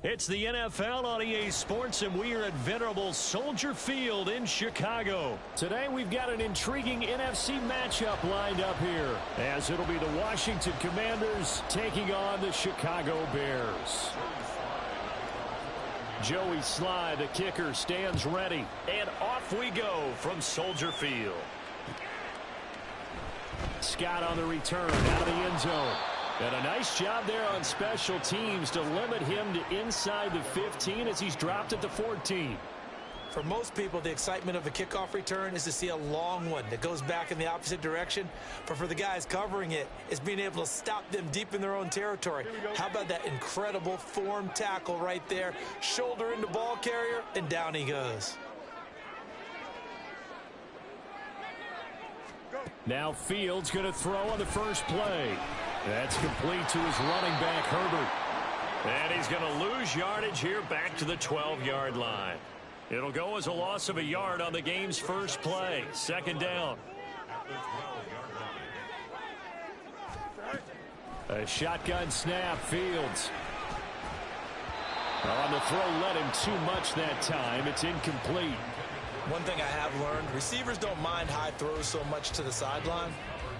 It's the NFL on EA Sports, and we are at venerable Soldier Field in Chicago. Today, we've got an intriguing NFC matchup lined up here, as it'll be the Washington Commanders taking on the Chicago Bears. Joey Sly, the kicker, stands ready, and off we go from Soldier Field. Scott on the return out of the end zone. And a nice job there on special teams to limit him to inside the 15 as he's dropped at the 14. For most people, the excitement of a kickoff return is to see a long one that goes back in the opposite direction. But for the guys covering it, it's being able to stop them deep in their own territory. How about that incredible form tackle right there? Shoulder into ball carrier, and down he goes. Now Fields going to throw on the first play. That's complete to his running back, Herbert. And he's going to lose yardage here back to the 12-yard line. It'll go as a loss of a yard on the game's first play. Second down. A shotgun snap, Fields. On the throw, let him too much that time. It's incomplete. One thing I have learned, receivers don't mind high throws so much to the sideline,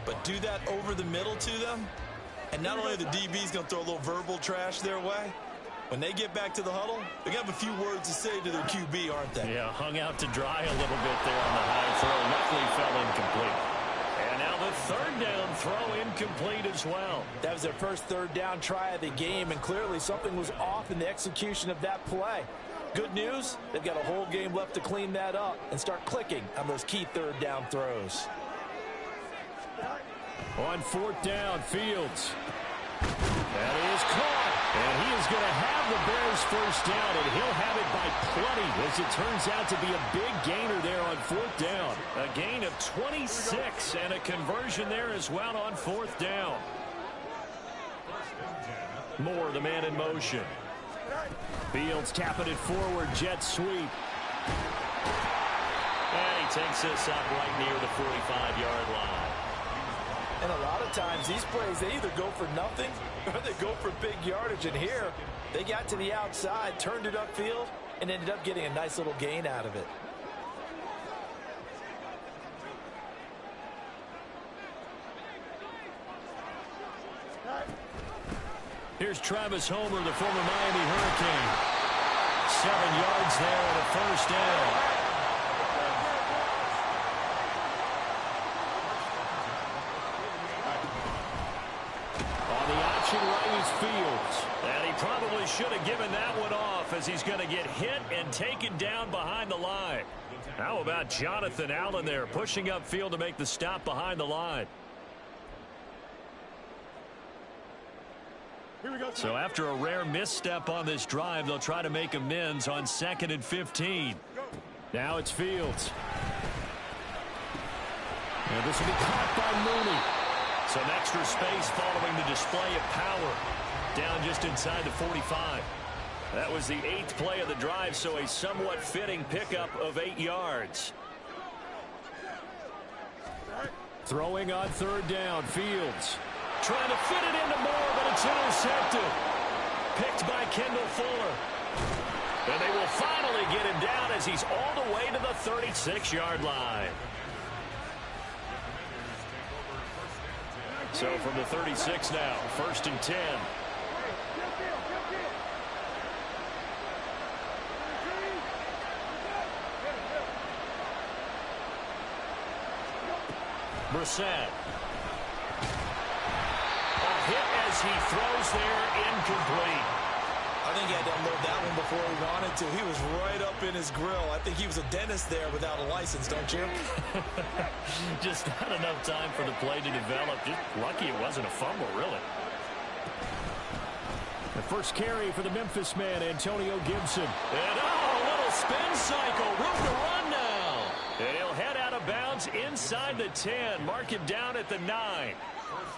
but do that over the middle to them, and not only are the DBs going to throw a little verbal trash their way, when they get back to the huddle, they're going to have a few words to say to their QB, aren't they? Yeah, hung out to dry a little bit there on the high throw. Luckily fell incomplete. And now the third down throw incomplete as well. That was their first third down try of the game, and clearly something was off in the execution of that play. Good news, they've got a whole game left to clean that up and start clicking on those key third down throws. On fourth down, Fields. That is caught. And he is going to have the Bears first down, and he'll have it by plenty as it turns out to be a big gainer there on fourth down. A gain of 26 and a conversion there as well on fourth down. Moore, the man in motion. Fields tapping it forward, jet sweep. And he takes this up right near the 45-yard line. And a lot of times these plays, they either go for nothing or they go for big yardage. And here, they got to the outside, turned it upfield, and ended up getting a nice little gain out of it. Here's Travis Homer, the former Miami Hurricane. 7 yards there and a first down. On the option right is Fields. And he probably should have given that one off as he's going to get hit and taken down behind the line. How about Jonathan Allen there pushing upfield to make the stop behind the line? So after a rare misstep on this drive, they'll try to make amends on 2nd and 15. Now it's Fields. And this will be caught by Mooney. Some extra space following the display of power. Down just inside the 45. That was the 8th play of the drive, so a somewhat fitting pickup of 8 yards. Throwing on third down, Fields. Trying to fit it into Moore, but it's intercepted. Picked by Kendall Fuller. And they will finally get him down as he's all the way to the 36-yard line. So from the 36 now, 1st and 10. Brissett. Hit as he throws there, incomplete. I think he had to unload that one before he wanted to. He was right up in his grill. I think he was a dentist there without a license, don't you? Just not enough time for the play to develop. Just lucky it wasn't a fumble, really. The first carry for the Memphis man, Antonio Gibson. And a little spin cycle. Room to run now. And he'll head out of bounds inside the 10. Mark him down at the 9.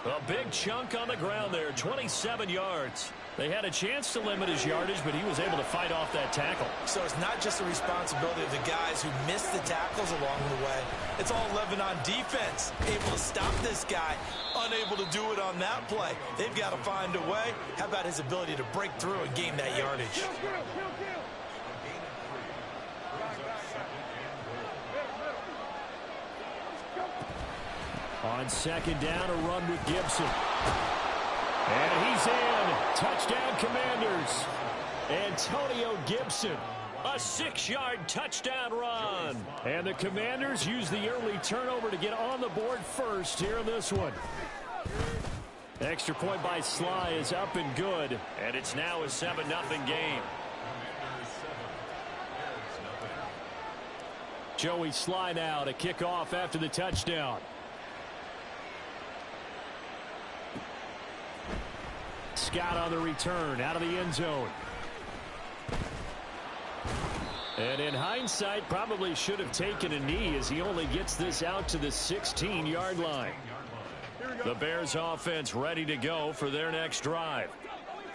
A big chunk on the ground there, 27 yards. They had a chance to limit his yardage, but he was able to fight off that tackle. So it's not just the responsibility of the guys who missed the tackles along the way. It's all Lebanon defense, able to stop this guy, unable to do it on that play. They've got to find a way. How about his ability to break through and gain that yardage? On second down, a run with Gibson. And he's in. Touchdown, Commanders. Antonio Gibson, a 6-yard touchdown run. And the Commanders use the early turnover to get on the board first here in this one. Extra point by Sly is up and good. And it's now a 7-0 game. Joey Sly now to kick off after the touchdown. Scott on the return out of the end zone. And in hindsight, probably should have taken a knee as he only gets this out to the 16-yard line. The Bears offense ready to go for their next drive.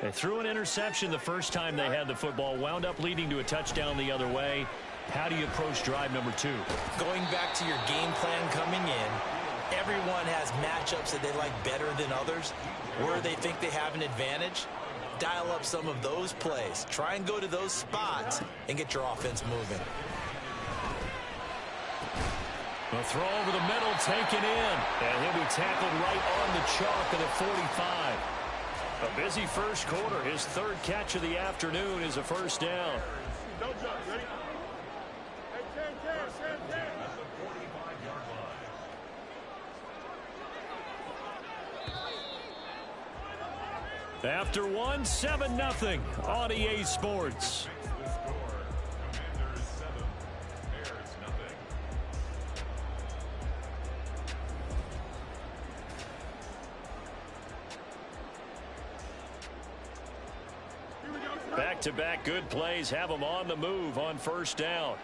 They threw an interception the first time they had the football, wound up leading to a touchdown the other way. How do you approach drive number 2? Going back to your game plan coming in, everyone has matchups that they like better than others. Where they think they have an advantage, dial up some of those plays. Try and go to those spots and get your offense moving. A throw over the middle, taken in. And he'll be tackled right on the chalk of the 45. A busy first quarter. His third catch of the afternoon is a first down. Don't jump, ready? Hey, 10. After one, 7-0 on EA Sports. Back-to-back good plays have them on the move on first down.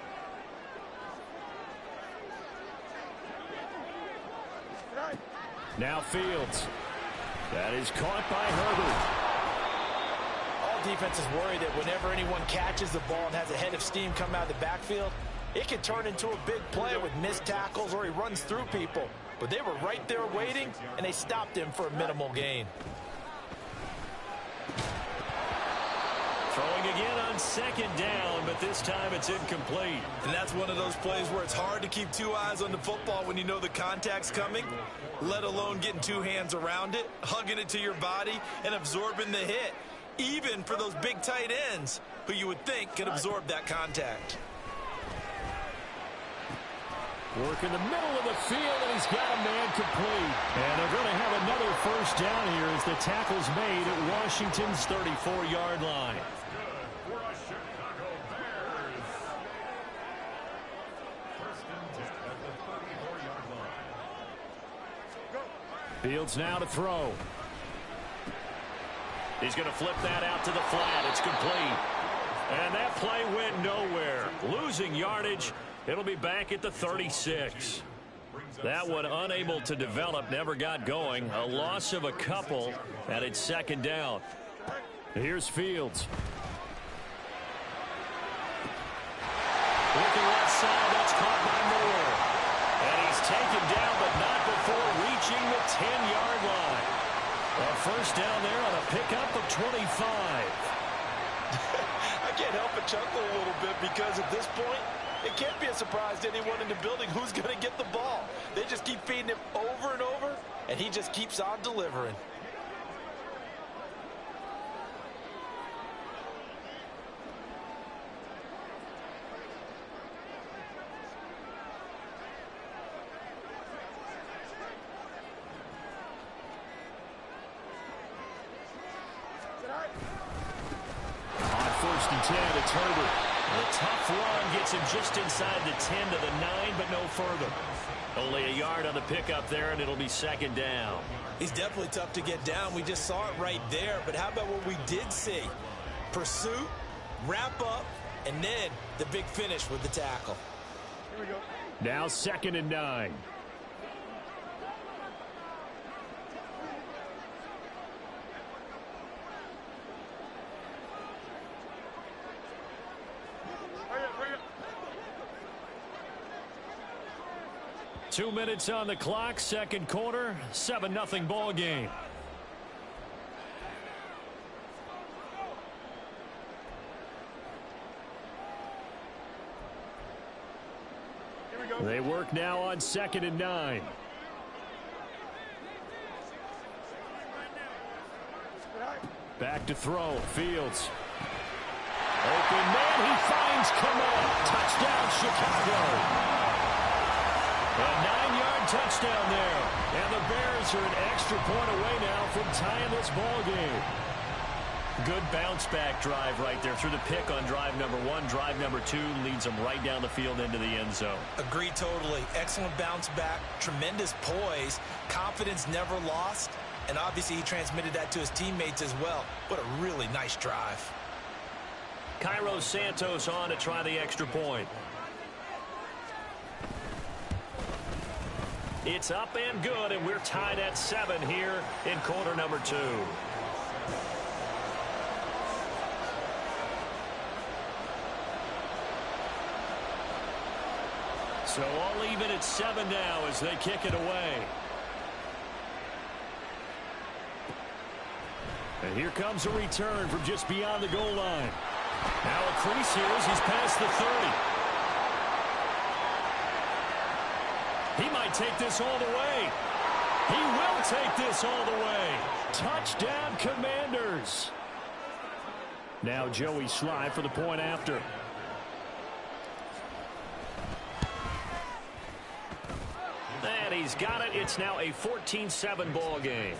Now Fields. That is caught by Herbert. All defenses worry that whenever anyone catches the ball and has a head of steam come out of the backfield, it can turn into a big play with missed tackles or he runs through people. But they were right there waiting, and they stopped him for a minimal gain. Throwing again on second down, but this time it's incomplete. And that's one of those plays where it's hard to keep two eyes on the football when you know the contact's coming, let alone getting two hands around it, hugging it to your body, and absorbing the hit, even for those big tight ends who you would think could absorb that contact. Work in the middle of the field, and he's got a man complete. And they're going to have another first down here as the tackle's made at Washington's 34-yard line. Fields now to throw. He's going to flip that out to the flat. It's complete. And that play went nowhere. Losing yardage. It'll be back at the 36. That one unable to develop, never got going. A loss of a couple, and it's second down. Here's Fields. Looking left side, that's caught by Moore. And he's taken down, but not before reaching the 10-yard line. A first down there on a pickup of 25. I can't help but chuckle a little bit because at this point, it can't be a surprise to anyone in the building who's going to get the ball. They just keep feeding him over and over, and he just keeps on delivering. On first and 10, it's Herbert. The tough run gets him just inside the 10 to the 9, but no further. Only a yard on the pickup there, and it'll be second down. He's definitely tough to get down. We just saw it right there. But how about what we did see? Pursuit, wrap up, and then the big finish with the tackle. Here we go. Now second and 9. 2 minutes on the clock, second quarter, 7-0 ball game. They work now on 2nd and 9. Back to throw. Fields. Open man. He finds Kamara. Touchdown, Chicago. A 9-yard touchdown there. And the Bears are an extra point away now from tying this ball game. Good bounce-back drive right there through the pick on drive number 1. Drive number 2 leads them right down the field into the end zone. Agree totally. Excellent bounce back. Tremendous poise. Confidence never lost. And obviously he transmitted that to his teammates as well. What a really nice drive. Cairo Santos on to try the extra point. It's up and good, and we're tied at 7 here in quarter number 2. So all even at 7 now as they kick it away. And here comes a return from just beyond the goal line. Now a crease here as he's past the 30. He might take this all the way. He will take this all the way. Touchdown, Commanders. Now Joey Sly for the point after. And he's got it. It's now a 14-7 ball game.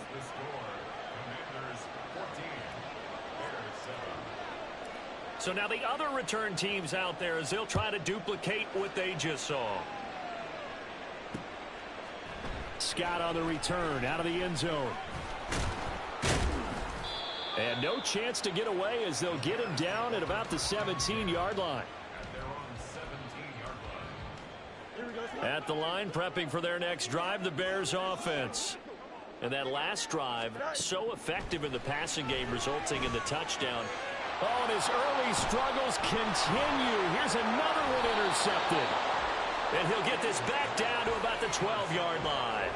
So now the other return teams out there as they'll try to duplicate what they just saw. Scott on the return out of the end zone. And no chance to get away as they'll get him down at about the 17-yard line. At the line, prepping for their next drive, the Bears offense. And that last drive, so effective in the passing game, resulting in the touchdown. Oh, and his early struggles continue. Here's another one intercepted. And he'll get this back down to about the 12-yard line.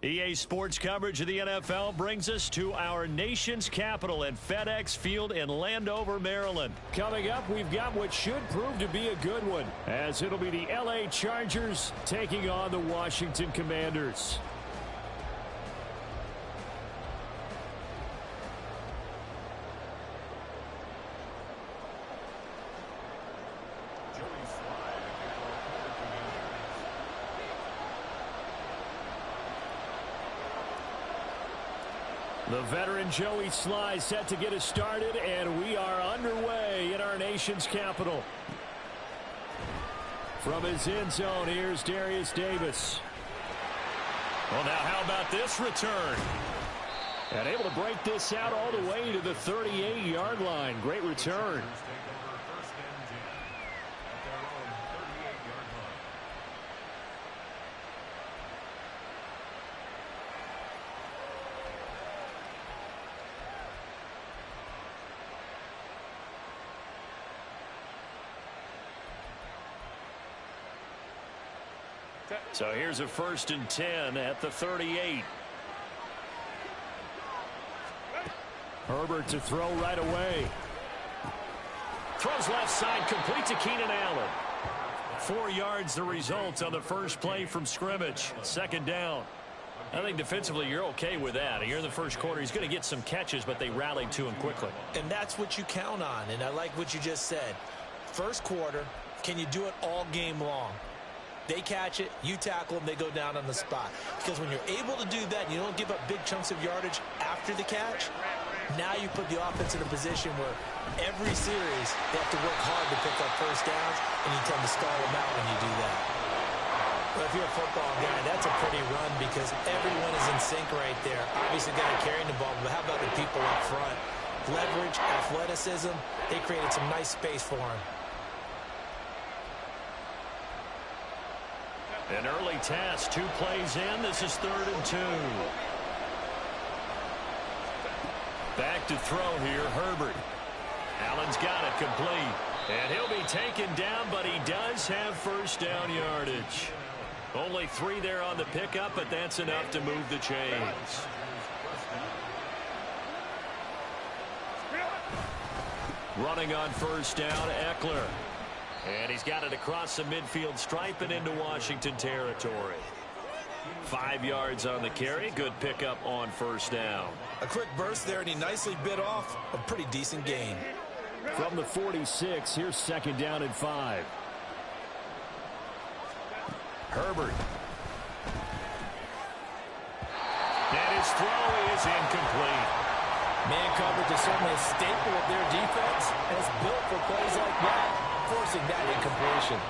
EA Sports coverage of the NFL brings us to our nation's capital at FedEx Field in Landover, Maryland. Coming up, we've got what should prove to be a good one, as it'll be the LA Chargers taking on the Washington Commanders. The veteran Joey Sly set to get us started, and we are underway in our nation's capital. From his end zone, here's Darius Davis. Well, now how about this return? And able to break this out all the way to the 38-yard line. Great return. So here's a 1st and 10 at the 38. Herbert to throw right away. Throws left side, complete to Keenan Allen. 4 yards the result on the first play from scrimmage. 2nd down. I think defensively you're okay with that. Here in the first quarter, he's going to get some catches, but they rallied to him quickly. And that's what you count on, and I like what you just said. First quarter, can you do it all game long? They catch it, you tackle them, they go down on the spot. Because when you're able to do that, and you don't give up big chunks of yardage after the catch, now you put the offense in a position where every series they have to work hard to pick up first downs, and you tend to stall them out when you do that. But if you're a football guy, that's a pretty run because everyone is in sync right there. Obviously, guy carrying the ball, but how about the people up front? Leverage, athleticism, they created some nice space for him. An early task, 2 plays in. This is 3rd and 2. Back to throw here, Herbert. Allen's got it complete. And he'll be taken down, but he does have first down yardage. Only 3 there on the pickup, but that's enough to move the chains. Running on first down, Eckler. And he's got it across the midfield stripe and into Washington territory. 5 yards on the carry. Good pickup on first down. A quick burst there, and he nicely bit off a pretty decent gain. From the 46, here's 2nd down and 5. Herbert. And his throw is incomplete. Man coverage is certainly a staple of their defense, and it's built for plays like that. Forcing that incompletion.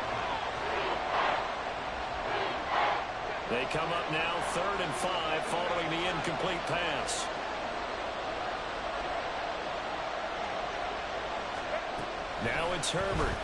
They come up now 3rd and 5 following the incomplete pass. Now it's Herbert.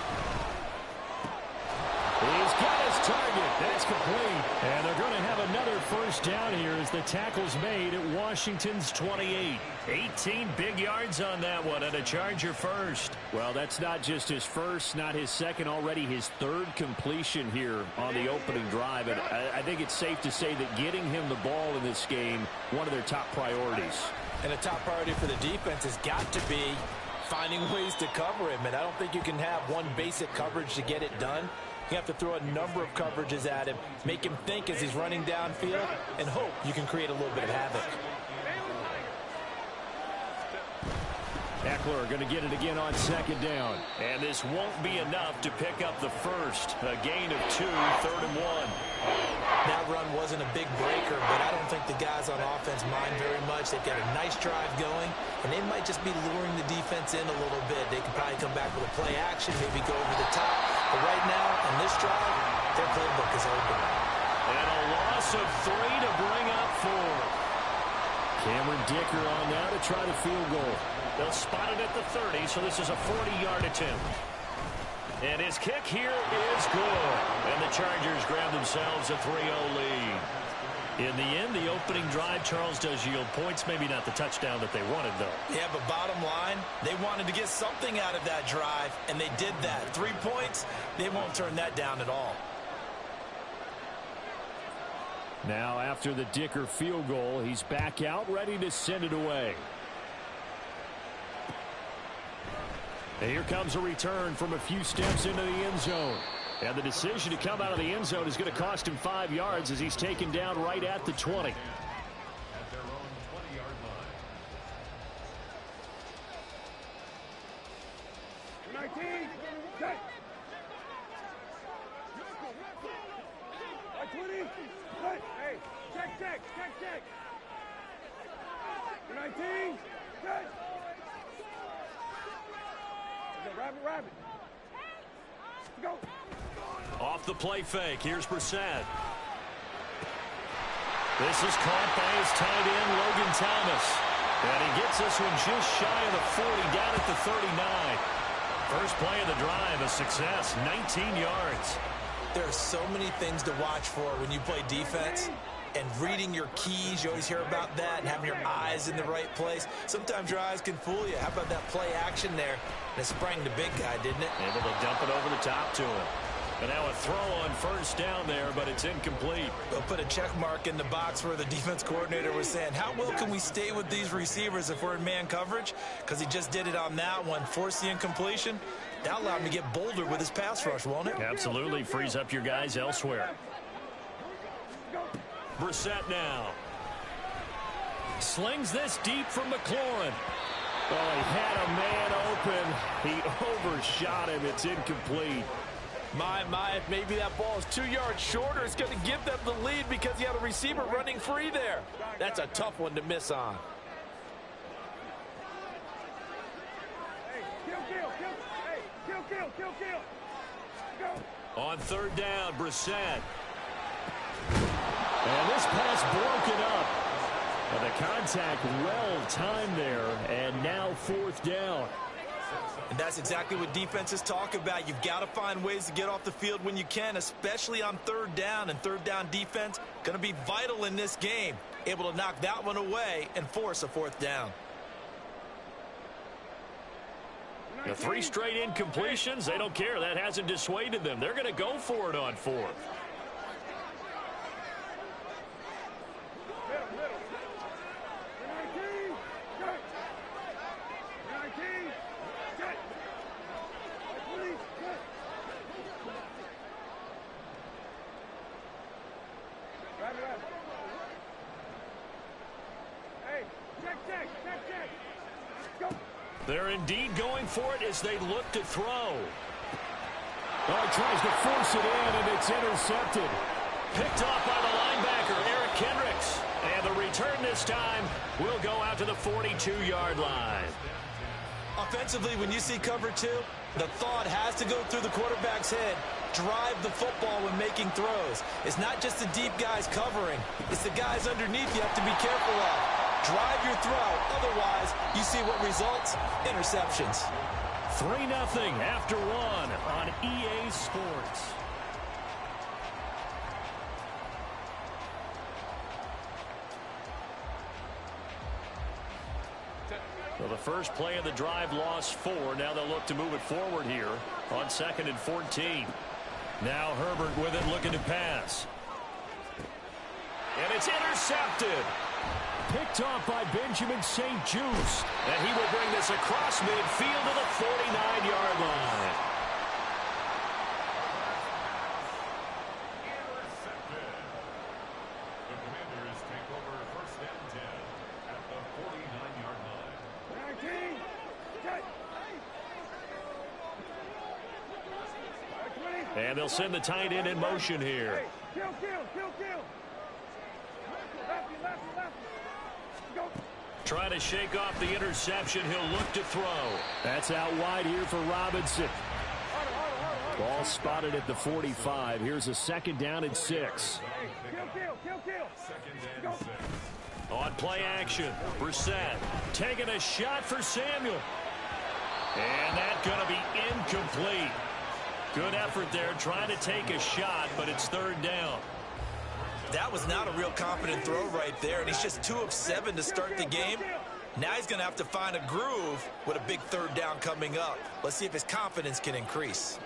He's got his target. That's complete. And they're going to have another first down here as the tackle's made at Washington's 28. 18 big yards on that one, and a Charger first. Well, that's not just his first, not his second, already his 3rd completion here on the opening drive. And I think it's safe to say that getting him the ball in this game, one of their top priorities. And a top priority for the defense has got to be finding ways to cover him. And I don't think you can have one basic coverage to get it done. You have to throw a number of coverages at him, make him think as he's running downfield, and hope you can create a little bit of havoc. Eckler going to get it again on 2nd down. And this won't be enough to pick up the first. A gain of 2, 3rd and 1. That run wasn't a big breaker, but I don't think the guys on offense mind very much. They've got a nice drive going, and they might just be luring the defense in a little bit. They can probably come back with a play action, maybe go over the top. But right now, in this drive, their playbook is open. And a loss of 3 to bring up 4. Cameron Dicker on now to try the field goal. They'll spot it at the 30, so this is a 40-yard attempt. And his kick here is good. And the Chargers grab themselves a 3-0 lead. In the end, the opening drive, Charles, does yield points. Maybe not the touchdown that they wanted, though. Yeah, but bottom line, they wanted to get something out of that drive, and they did that. 3 points, they won't turn that down at all. Now after the Dicker field goal, he's back out ready to send it away. And here comes a return from a few steps into the end zone. And the decision to come out of the end zone is going to cost him 5 yards as he's taken down right at the 20. At their own 20-yard line. 19, check. 20, check. Hey, check. 19, check. Rabbit. Go. Off the play fake, here's Brissett. This is caught by his tight end, Logan Thomas. And he gets this one just shy of the 40, down at the 39. First play of the drive, a success, 19 yards. There are so many things to watch for when you play defense. And reading your keys, you always hear about that, and having your eyes in the right place. Sometimes your eyes can fool you. How about that play action there? And it sprang the big guy, didn't it? Able to dump it over the top to him. And now a throw on first down there, but it's incomplete. They'll put a check mark in the box where the defense coordinator was saying, how well can we stay with these receivers if we're in man coverage? Because he just did it on that one, forced the incompletion. That allowed him to get bolder with his pass rush, won't it? Absolutely, frees up your guys elsewhere. Brissett now. Slings this deep from McLaurin. Oh, he had a man open. He overshot him. It's incomplete. My, if maybe that ball is 2 yards shorter, it's going to give them the lead because he had a receiver running free there. That's a tough one to miss on. Hey, kill. Go. On third down, Brissett. And this pass broken up. And the contact well timed there. And now fourth down. And that's exactly what defenses talk about. You've got to find ways to get off the field when you can, especially on third down. And third down defense going to be vital in this game. Able to knock that one away and force a fourth down. The 3 straight incompletions, they don't care. That hasn't dissuaded them. They're going to go for it on fourth. They're indeed going for it as they look to throw. Oh, he tries to force it in, and it's intercepted. Picked off by the linebacker, Eric Kendricks. And the return this time will go out to the 42-yard line. Offensively, when you see cover 2, the thought has to go through the quarterback's head. Drive the football when making throws. It's not just the deep guys covering. It's the guys underneath you have to be careful of. Drive your throw. Otherwise, you see what results? Interceptions. 3-0 after 1 on EA Sports. So the first play of the drive lost 4. Now they'll look to move it forward here on 2nd and 14. Now Herbert with it, looking to pass. And it's intercepted. Picked off by Benjamin St. Juste. And he will bring this across midfield to the 49-yard line. Intercepted. The Commanders take over first and 10 at the 49-yard line. 19, check. 20. And they'll send the tight end in motion here. Kill. Lefty. Go. Trying to shake off the interception. He'll look to throw. That's out wide here for Robinson. Ball spotted at the 45. Here's a 2nd down and 6. Kill. 2nd and 6. On play action, Brissett taking a shot for Samuel. And that's going to be incomplete. Good effort there, trying to take a shot, but it's 3rd down. That was not a real confident throw right there, and he's just 2 of 7 to start the game. Now he's going to have to find a groove with a big 3rd down coming up. Let's see if his confidence can increase.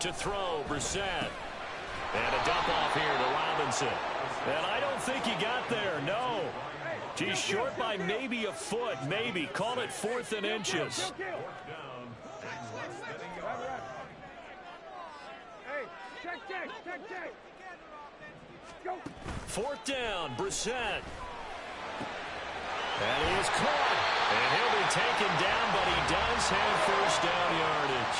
to throw, Brissett. And a dump off here to Robinson. And I don't think he got there, no. He's short by maybe a foot, maybe. Call it 4th and inches. Hey, check. Go. 4th down, Brissett. That is caught. And he'll be taken down, but he does have 1st down yardage.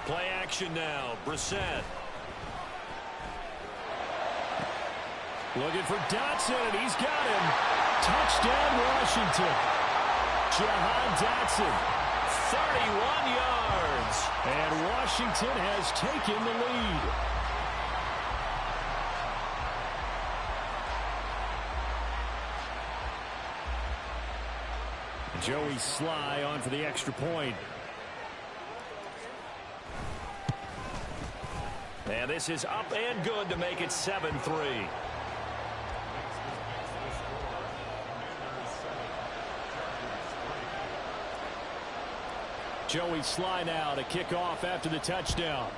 Play action now, Brissett. Looking for Dotson, and he's got him. Touchdown, Washington. Jahan Dotson, 31 yards. And Washington has taken the lead. Joey Sly on for the extra point. And this is up and good to make it 7-3. Joey Sly now to kick off after the touchdown.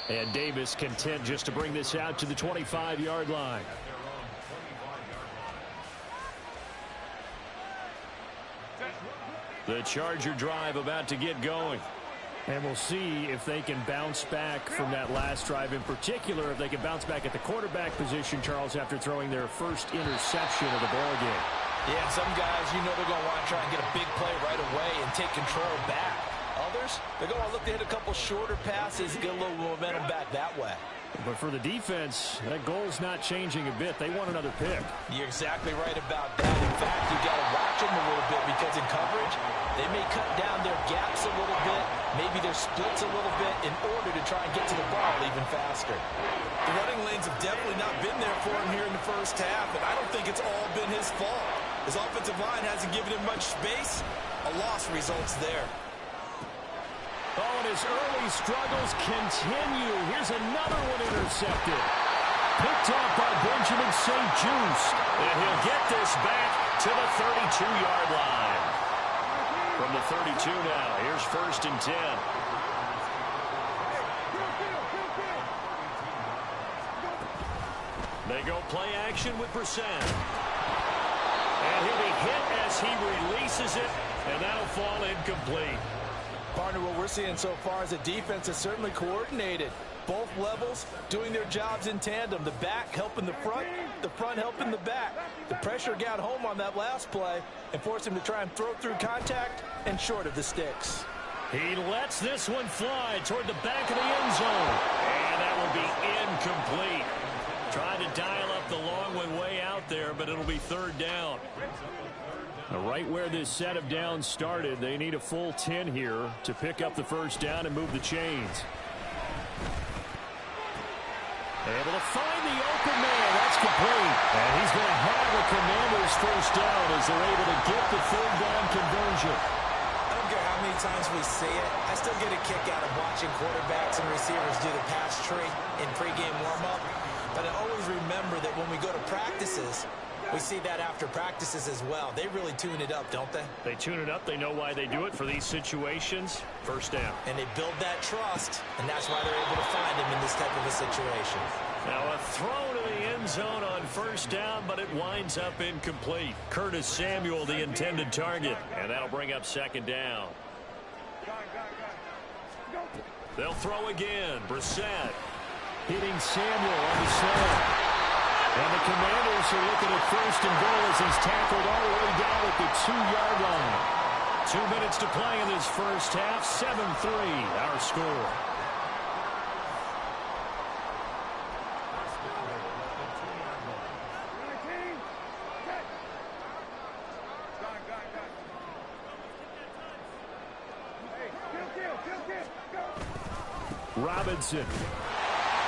And Davis content just to bring this out to the 25-yard line. The Charger drive about to get going. And we'll see if they can bounce back from that last drive, in particular if they can bounce back at the quarterback position, Charles, after throwing their first interception of the ballgame. Yeah, some guys, you know, they're going to want to try and get a big play right away and take control back. Others, they're going to look to hit a couple shorter passes, get a little momentum back that way. But for the defense, that goal's not changing a bit. They want another pick. You're exactly right about that. In fact, you got to watch them a little bit because in coverage, they may cut down their gaps a little bit, maybe their splits a little bit in order to try and get to the ball even faster. The running lanes have definitely not been there for him here in the first half, and I don't think it's all been his fault. His offensive line hasn't given him much space. A loss results there. Oh, and his early struggles continue. Here's another one intercepted. Picked off by Benjamin St. Juste. And he'll get this back to the 32-yard line. From the 32 now, here's 1st and 10. They go play action with Brissett. And he'll be hit as he releases it, and that'll fall incomplete. Partner, what we're seeing so far is the defense is certainly coordinated. Both levels doing their jobs in tandem. The back helping the front helping the back. The pressure got home on that last play and forced him to try and throw through contact and short of the sticks. He lets this one fly toward the back of the end zone. And that will be incomplete. Trying to dial up the long one way out there, but it'll be 3rd down. Right where this set of downs started, they need a full 10 here to pick up the 1st down and move the chains. Able to find the open man. That's complete. And he's going to have the Commanders' 1st down as they're able to get the 3rd down conversion. I don't care how many times we see it. I still get a kick out of watching quarterbacks and receivers do the pass tree in pregame warm-up. But I always remember that when we go to practices, we see that after practices as well. They really tune it up, don't they? They tune it up. They know why they do it for these situations. 1st down. And they build that trust, and that's why they're able to find him in this type of a situation. Now a throw to the end zone on 1st down, but it winds up incomplete. Curtis Samuel, the intended target, and that'll bring up 2nd down. They'll throw again. Brissett hitting Samuel on the slant. And the Commanders are looking at 1st and goal as he's tackled all the way down at the 2-yard line. 2 minutes to play in this first half. 7-3 our score. Robinson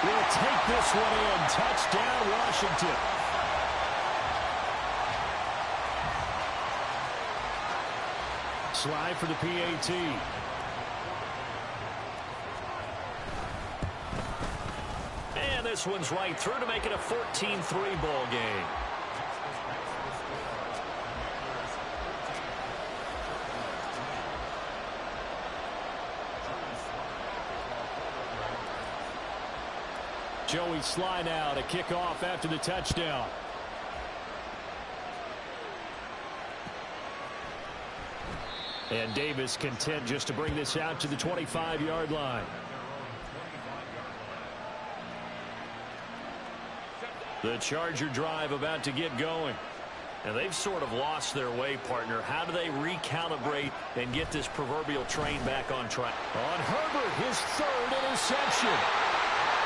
will take this one in. Touchdown, Washington. Slide for the PAT. And this one's right through to make it a 14-3 ball game. Joey Sly now to kick off after the touchdown. And Davis content just to bring this out to the 25-yard line. The Charger drive about to get going. And they've sort of lost their way, partner. How do they recalibrate and get this proverbial train back on track? On Herbert, his third interception.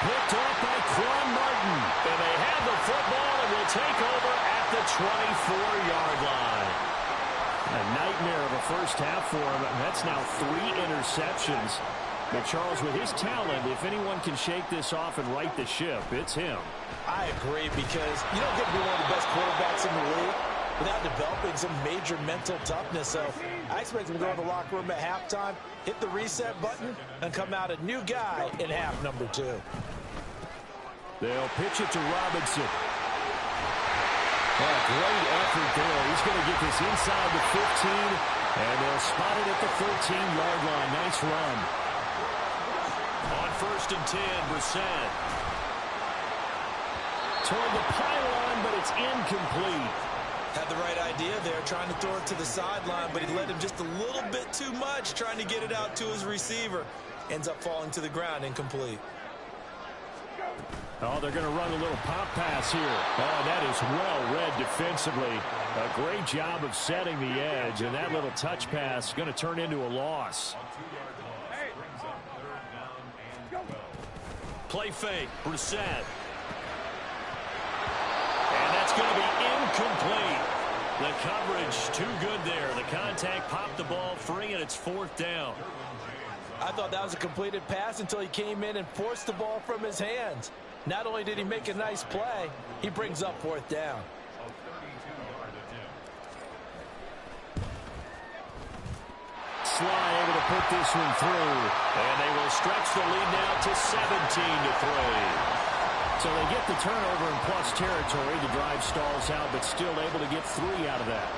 Picked off by Quan Martin. And they have the football and will take over at the 24-yard line. A nightmare of a first half for him. That's now 3 interceptions. But Charles, with his talent, if anyone can shake this off and right the ship, it's him. I agree, because you don't get to be one of the best quarterbacks in the league without developing some major mental toughness. So I expect him to go to the locker room at halftime, hit the reset button, and come out a new guy in half number 2. They'll pitch it to Robinson. Great effort there. He's going to get this inside the 15, and they'll spot it at the 13-yard line. Nice run. On 1st and 10, Brissett. Toward the pylon, but it's incomplete. Had the right idea there, trying to throw it to the sideline, but he led him just a little bit too much, trying to get it out to his receiver. Ends up falling to the ground, incomplete. Oh, they're going to run a little pop pass here. Oh, that is well read defensively. A great job of setting the edge, and that little touch pass is going to turn into a loss. Play fake, Brissett. And that's going to be incomplete. The coverage too good there. The contact popped the ball free, and it's 4th down. I thought that was a completed pass until he came in and forced the ball from his hands. Not only did he make a nice play, he brings up 4th down. Sly able to put this one through, and they will stretch the lead now to 17-3. So they get the turnover in plus territory. The drive stalls out, but still able to get 3 out of that.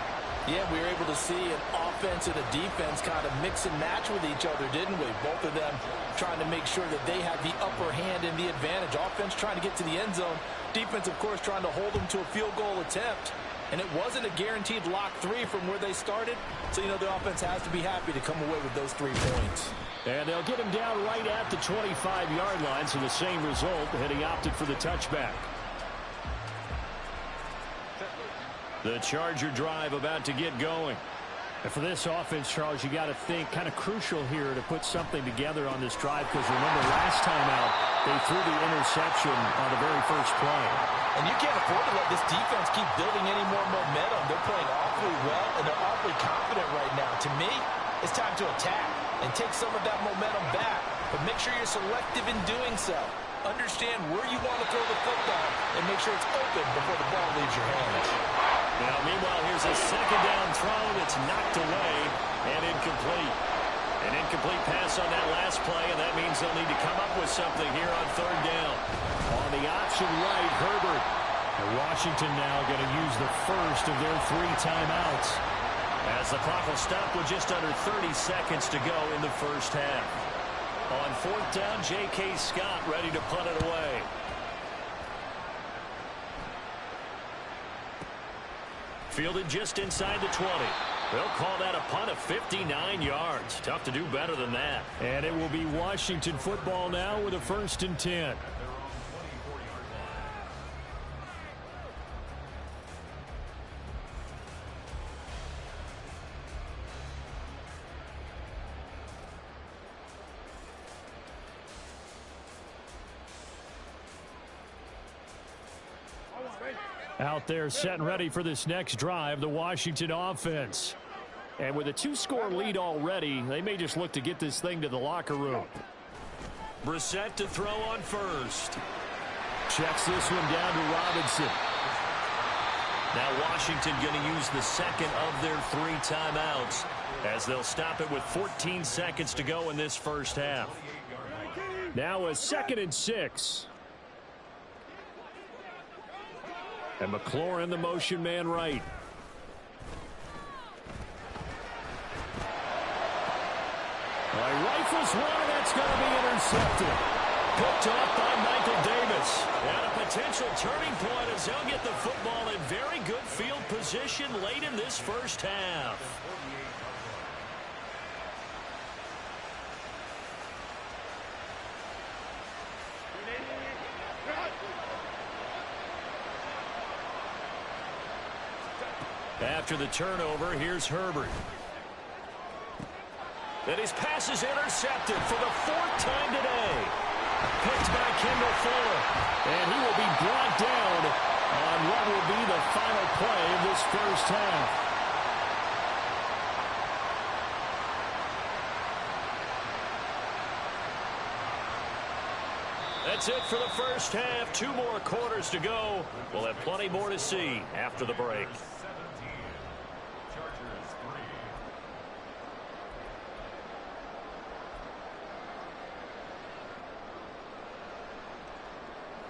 Yeah, we were able to see an offense and a defense kind of mix and match with each other, didn't we? Both of them trying to make sure that they have the upper hand and the advantage. Offense trying to get to the end zone. Defense, of course, trying to hold them to a field goal attempt. And it wasn't a guaranteed lock 3 from where they started. So, you know, the offense has to be happy to come away with those 3 points. And they'll get him down right at the 25-yard line. So the same result, had he opted for the touchback. The Charger drive about to get going. And for this offense, Charles, you got to think kind of crucial here to put something together on this drive, because remember last time out they threw the interception on the very first play. And you can't afford to let this defense keep building any more momentum. They're playing awfully well, and they're awfully confident right now. To me, it's time to attack and take some of that momentum back, but make sure you're selective in doing so. Understand where you want to throw the football and make sure it's open before the ball leaves your hands. Now, meanwhile, here's a 2nd down throw that's knocked away and incomplete. An incomplete pass on that last play, and that means they'll need to come up with something here on 3rd down. On the option right, Herbert. And Washington now going to use the first of their 3 timeouts, as the clock will stop with just under 30 seconds to go in the first half. On 4th down, J.K. Scott ready to punt it away. Fielded just inside the 20. They'll call that a punt of 59 yards. Tough to do better than that. And it will be Washington football now with a 1st and 10. Out there set and ready for this next drive, the Washington offense. And with a 2-score lead already, they may just look to get this thing to the locker room. Brissett to throw on first. Checks this one down to Robinson. Now Washington going to use the 2nd of their 3 timeouts, as they'll stop it with 14 seconds to go in this first half. Now a 2nd and 6. And McLaurin, the motion man right. Rifles one, and that's going to be intercepted. Picked off by Michael Davis. And a potential turning point as they'll get the football in very good field position late in this first half. After the turnover, here's Herbert. And his pass is intercepted for the 4th time today. Picked by Kendall Fuller. And he will be brought down on what will be the final play of this first half. That's it for the first half. 2 more quarters to go. We'll have plenty more to see after the break.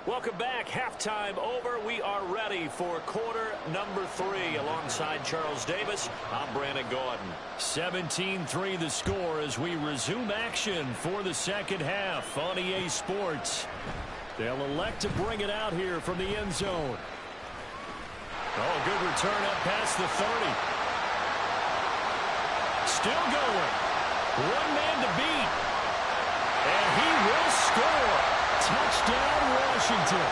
Welcome back. Halftime over. We are ready for quarter number 3. Alongside Charles Davis, I'm Brandon Gaudin. 17-3 the score as we resume action for the second half on EA Sports. They'll elect to bring it out here from the end zone. Oh, good return up past the 30. Still going. One man to beat. And he will score. Touchdown, Washington.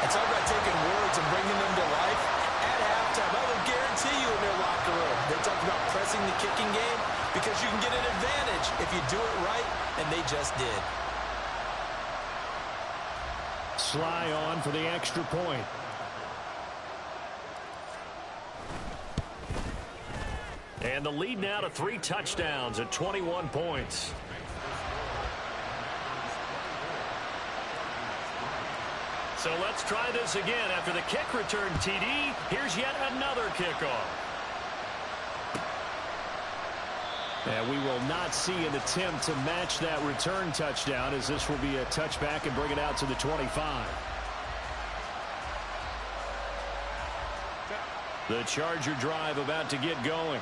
It's all about taking words and bringing them to life at halftime. I will guarantee you in their locker room, they talk about pressing the kicking game because you can get an advantage if you do it right, and they just did. Sly on for the extra point. And the lead now to 3 touchdowns at 21 points. So let's try this again. After the kick return, TD, here's yet another kickoff. And we will not see an attempt to match that return touchdown, as this will be a touchback and bring it out to the 25. The Charger drive about to get going.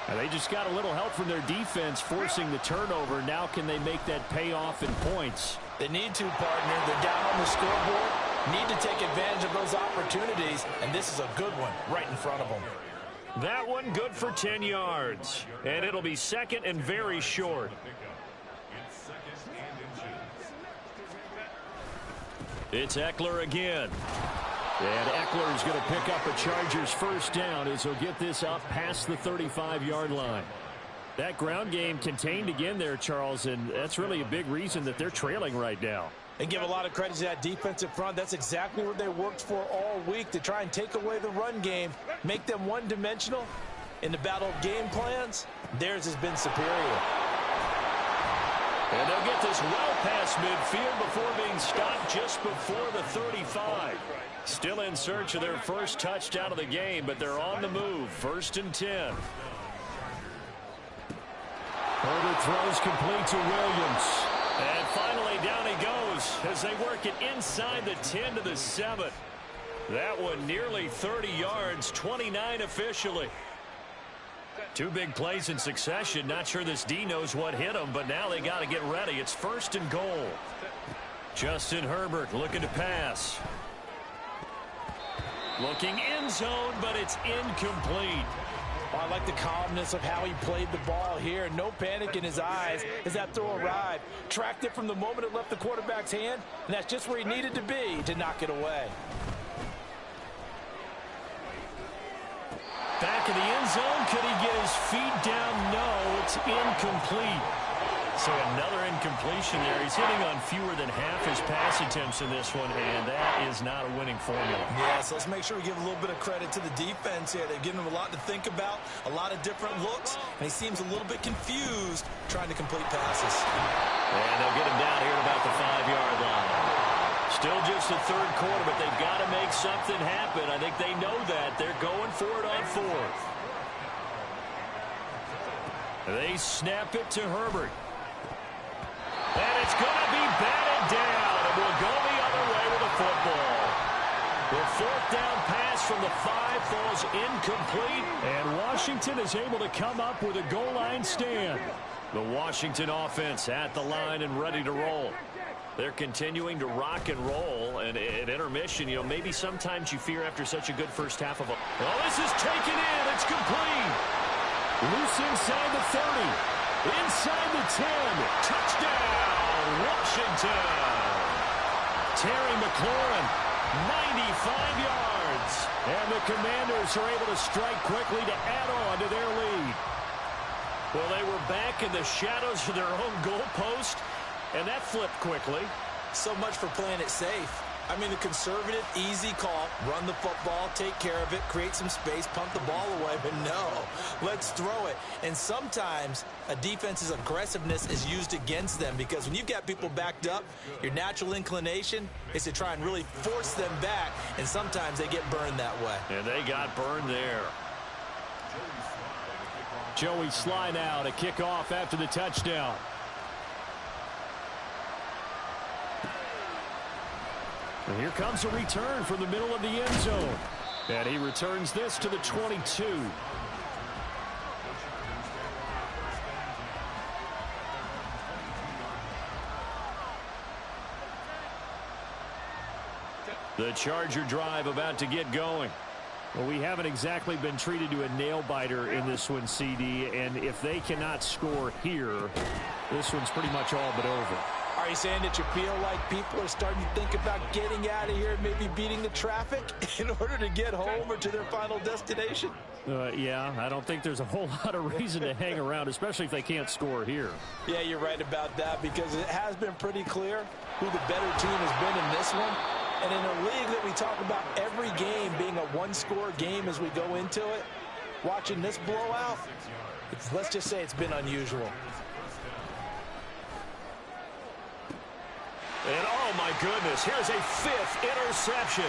And they just got a little help from their defense forcing the turnover. Now can they make that pay off in points? They need to, partner. They're down on the scoreboard. Need to take advantage of those opportunities, and this is a good one right in front of them. That one good for 10 yards. And it'll be second and very short. It's Eckler again. And Eckler's going to pick up a Chargers first down as he'll get this up past the 35-yard line. That ground game contained again there, Charles, and that's really a big reason that they're trailing right now. And give a lot of credit to that defensive front. That's exactly what they worked for all week, to try and take away the run game, make them one-dimensional. In the battle of game plans, theirs has been superior. And they'll get this well past midfield before being stopped just before the 35. Still in search of their first touchdown of the game, but they're on the move. 1st and 10. Herbert throws complete to Williams. And finally down he goes as they work it inside the 10 to the 7. That one nearly 30 yards, 29 officially. 2 big plays in succession. Not sure this D knows what hit him, but now they got to get ready. It's 1st and goal. Justin Herbert looking to pass. Looking end zone, but it's incomplete. Oh, I like the calmness of how he played the ball here. No panic in his eyes as that throw arrived. Tracked it from the moment it left the quarterback's hand, and that's just where he needed to be to knock it away. Back in the end zone. Could he get his feet down? No, it's incomplete. So another incompletion there. He's hitting on fewer than half his pass attempts in this one, and that is not a winning formula. Yeah, so let's make sure we give a little bit of credit to the defense here. They've given him a lot to think about, a lot of different looks, and he seems a little bit confused trying to complete passes. And they'll get him down here at about the 5-yard line. Still just the 3rd quarter, but they've got to make something happen. I think they know that. They're going for it on 4th. They snap it to Herbert. And it's going to be batted down, and we'll go the other way with the football. complete, and Washington is able to come up with a goal line stand. The Washington offense at the line and ready to roll. They're continuing to rock and roll, and at intermission, you know, maybe sometimes you fear after such a good first half of a... Oh, this is taken in. It's complete. Loose inside the 30. Inside the 10. Touchdown, Washington. Terry McLaurin, 95 yards. And the Commanders are able to strike quickly to add on to their lead. Well, they were back in the shadows of their own goalpost, and that flipped quickly. So much for playing it safe. I mean, the conservative, easy call, run the football, take care of it, create some space, punt the ball away. But no, let's throw it. And sometimes a defense's aggressiveness is used against them because when you've got people backed up, your natural inclination is to try and really force them back, and sometimes they get burned that way. And they got burned there. Joey Sly now to kick off after the touchdown. And here comes a return from the middle of the end zone. And he returns this to the 22. The Charger drive about to get going. Well, we haven't exactly been treated to a nail-biter in this one, CD. And if they cannot score here, this one's pretty much all but over. Are you saying that you feel like people are starting to think about getting out of here, maybe beating the traffic in order to get home or to their final destination? Yeah, I don't think there's a whole lot of reason to hang around, especially if they can't score here. Yeah, you're right about that because it has been pretty clear who the better team has been in this one. And in a league that we talk about every game being a one-score game as we go into it, watching this blowout, let's just say it's been unusual. And oh my goodness, here's a 5th interception.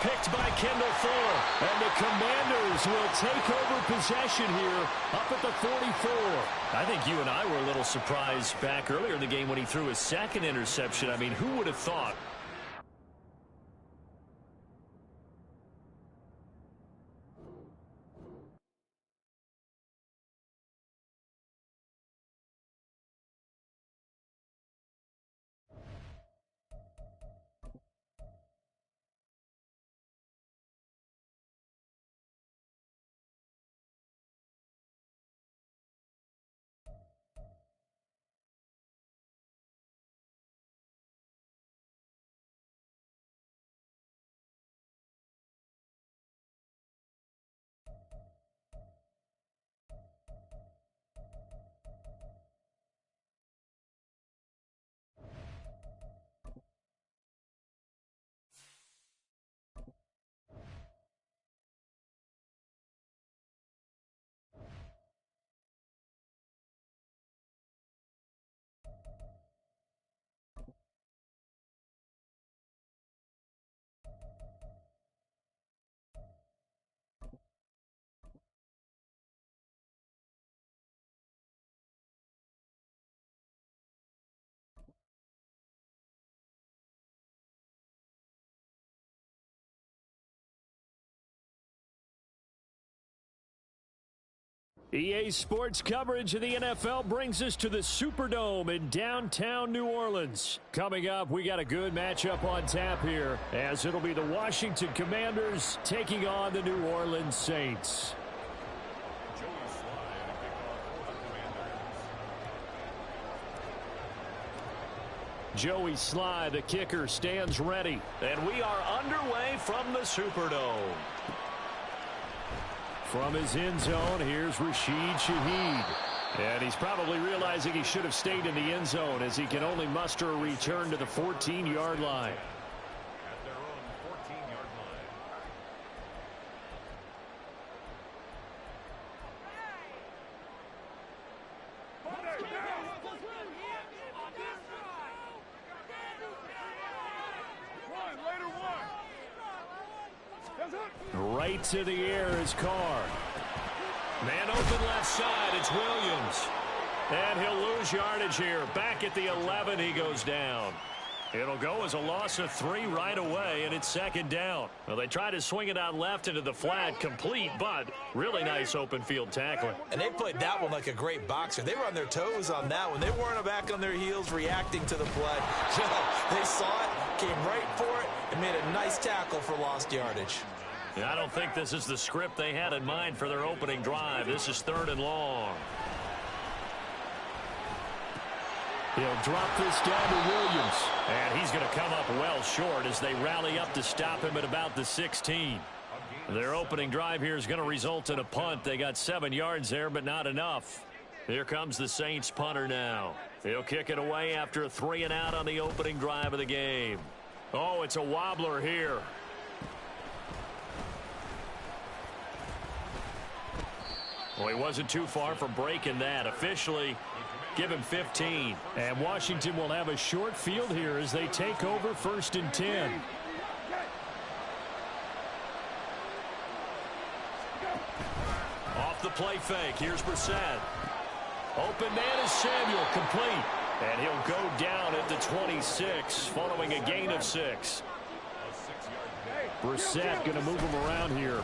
Picked by Kendall Fuller. And the Commanders will take over possession here up at the 44. I think you and I were a little surprised back earlier in the game when he threw his 2nd interception. I mean, who would have thought? EA Sports coverage of the NFL brings us to the Superdome in downtown New Orleans. Coming up, we got a good matchup on tap here, as it'll be the Washington Commanders taking on the New Orleans Saints. Joey Sly, the kicker, stands ready. And we are underway from the Superdome. From his end zone, here's Rashid Shaheed. And he's probably realizing he should have stayed in the end zone as he can only muster a return to the 14-yard line. At their own 14-yard line. Right to the air is Carr. Man open left side, it's Williams. And he'll lose yardage here. Back at the 11, he goes down. It'll go as a loss of 3 right away, and it's second down. Well, they try to swing it out left into the flat, complete, but really nice open field tackling. And they played that one like a great boxer. They were on their toes on that one. They weren't back on their heels reacting to the play. No, they saw it, came right for it, and made a nice tackle for lost yardage. I don't think this is the script they had in mind for their opening drive. This is 3rd and long. He'll drop this down to Williams. And he's going to come up well short as they rally up to stop him at about the 16. Their opening drive here is going to result in a punt. They got 7 yards there, but not enough. Here comes the Saints punter now. He'll kick it away after a 3 and out on the opening drive of the game. Oh, it's a wobbler here. Well, he wasn't too far from breaking that. Officially, give him 15. And Washington will have a short field here as they take over 1st and 10. Off the play fake. Here's Brissett. Open man is Samuel. Complete. And he'll go down at the 26 following a gain of 6. Brissett going to move him around here.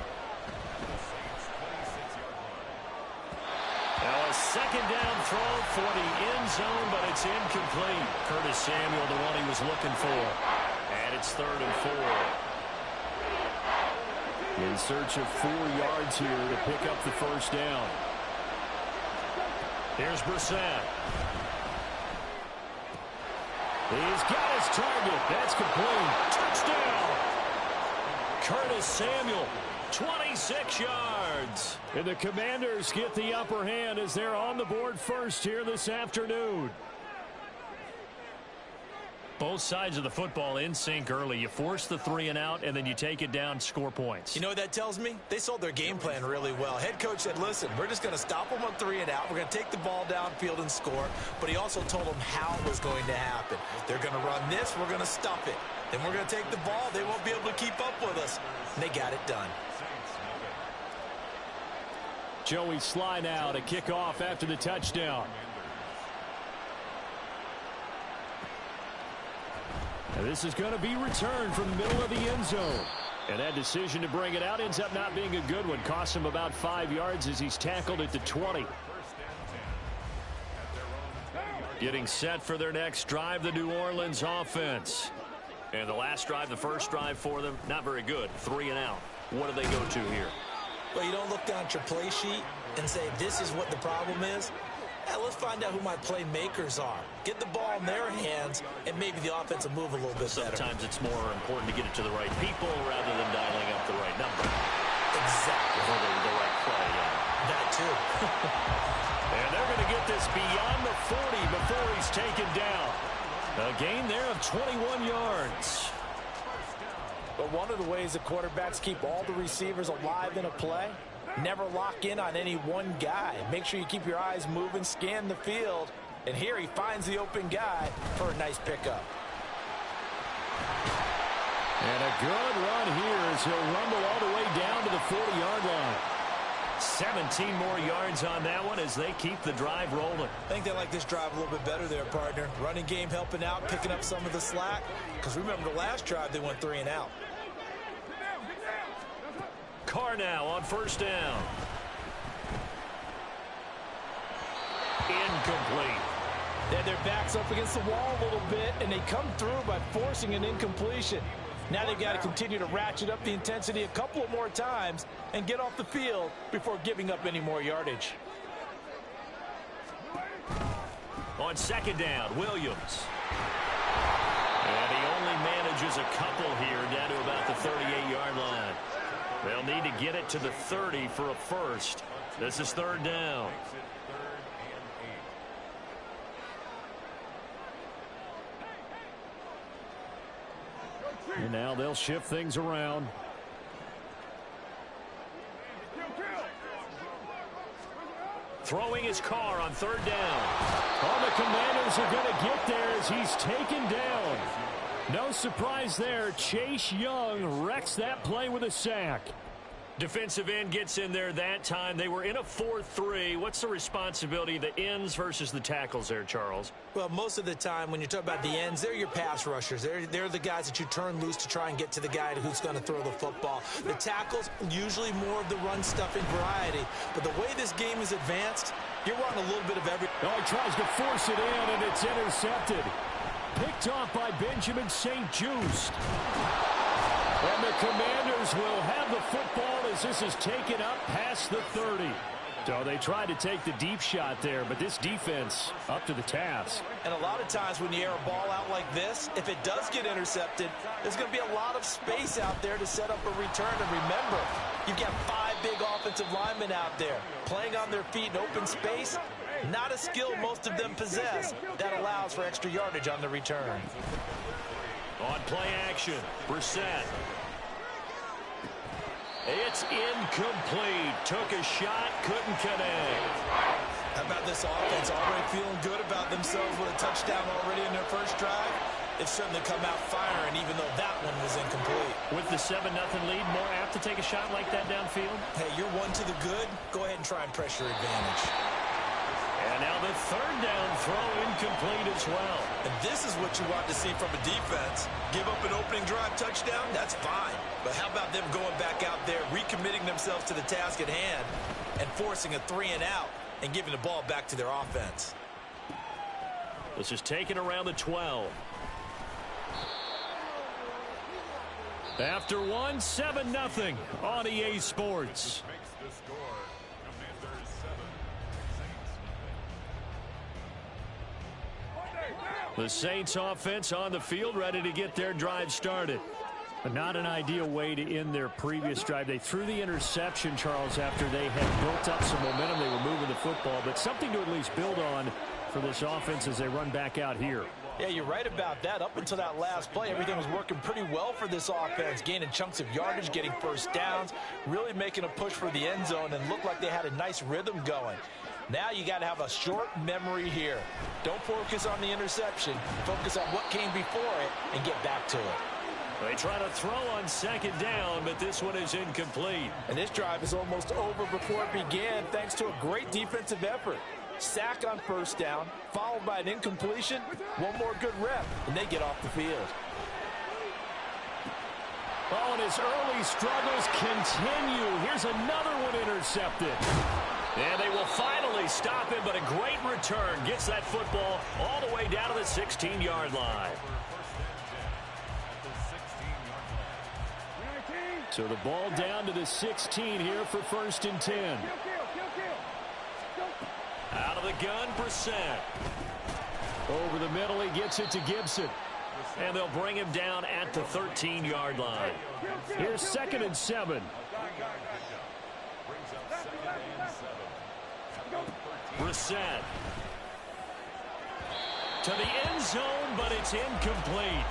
Now a second down throw for the end zone, but it's incomplete. Curtis Samuel, the one he was looking for. And it's 3rd and 4. In search of 4 yards here to pick up the 1st down. Here's Brissett. He's got his target. That's complete. Touchdown. Curtis Samuel. 26 yards. And the Commanders get the upper hand as they're on the board first here this afternoon. Both sides of the football in sync early. You force the 3 and out, and then you take it down, score points. You know what that tells me? They sold their game plan really well. Head coach said, listen, we're just going to stop them on 3 and out. We're going to take the ball downfield and score. But he also told them how it was going to happen. They're going to run this. We're going to stop it. Then we're going to take the ball. They won't be able to keep up with us. And they got it done. Joey Sly now to kick off after the touchdown. And this is going to be returned from the middle of the end zone. And that decision to bring it out ends up not being a good one. Costs him about 5 yards as he's tackled at the 20. Getting set for their next drive, the New Orleans offense. And the last drive, the first drive for them, not very good. 3 and out. What do they go to here? Well, you don't look down at your play sheet and say, this is what the problem is. Let's find out who my playmakers are. Get the ball in their hands, and maybe the offense will move a little bit better. Sometimes it's more important to get it to the right people rather than dialing up the right number. Exactly. Or the right play, yeah. That too. And they're going to get this beyond the 40 before he's taken down. A gain there of 21 yards. But one of the ways that quarterbacks keep all the receivers alive in a play, never lock in on any one guy. Make sure you keep your eyes moving, scan the field. And here he finds the open guy for a nice pickup. And a good run here as he'll rumble all the way down to the 40-yard line. 17 more yards on that one as they keep the drive rolling. I think they like this drive a little bit better there, partner. Running game helping out, picking up some of the slack. Because remember the last drive, they went 3 and out. Carr now on first down. Incomplete. They had their backs up against the wall a little bit, and they come through by forcing an incompletion. Now they've got to continue to ratchet up the intensity a couple of more times and get off the field before giving up any more yardage. On second down, Williams. And he only manages a couple here down to about the 38-yard line. They'll need to get it to the 30 for a first. This is third down. And now they'll shift things around. Throwing his car on third down. All the Commanders are going to get there as he's taken down. No surprise there. Chase Young wrecks that play with a sack. Defensive end gets in there that time. They were in a 4-3. What's the responsibility of the ends versus the tackles there, Charles? Well, most of the time when you talk about the ends, they're your pass rushers. They're the guys that you turn loose to try and get to the guy who's going to throw the football. The tackles, usually more of the run-stuffing variety. But the way this game is advanced, you're wanting a little bit of every... Oh, he tries to force it in, and it's intercepted. Picked off by Benjamin St. Just. And the Commanders will have the football as this is taken up past the 30. So they tried to take the deep shot there, but this defense up to the task. And a lot of times when you air a ball out like this, if it does get intercepted, there's going to be a lot of space out there to set up a return. And remember, you've got 5 big offensive linemen out there playing on their feet in open space. Not a skill most of them possess that allows for extra yardage on the return. On play action, Brissett. It's incomplete. Took a shot, couldn't connect. How about this offense already feeling good about themselves with a touchdown already in their first drive? They've certainly come out firing, even though that one was incomplete. With the 7-0 lead, more apt to take a shot like that downfield? Hey, you're one to the good. Go ahead and try and pressure advantage. And now the third down throw incomplete as well. And this is what you want to see from a defense. Give up an opening drive touchdown, that's fine. But how about them going back out there, recommitting themselves to the task at hand, and forcing a 3-and-out and giving the ball back to their offense. This is taken around the 12. After one, 7-0 on EA Sports. The Saints offense on the field, ready to get their drive started. But not an ideal way to end their previous drive. They threw the interception, Charles, after they had built up some momentum. They were moving the football, but something to at least build on for this offense as they run back out here. Yeah, you're right about that. Up until that last play, everything was working pretty well for this offense, gaining chunks of yardage, getting first downs, really making a push for the end zone, and looked like they had a nice rhythm going. Now you got to have a short memory here. Don't focus on the interception. Focus on what came before it and get back to it. They try to throw on second down, but this one is incomplete. And this drive is almost over before it began thanks to a great defensive effort. Sack on first down, followed by an incompletion. One more good rep, and they get off the field. Oh, and his early struggles continue. Here's another one intercepted. And they will finally stop him, but a great return gets that football all the way down to the 16-yard line. So the ball down to the 16 here for 1st and 10. Out of the gun, Brissett. Over the middle, he gets it to Gibson. And they'll bring him down at the 13-yard line. Here's 2nd and 7. Brissett. To the end zone, but it's incomplete.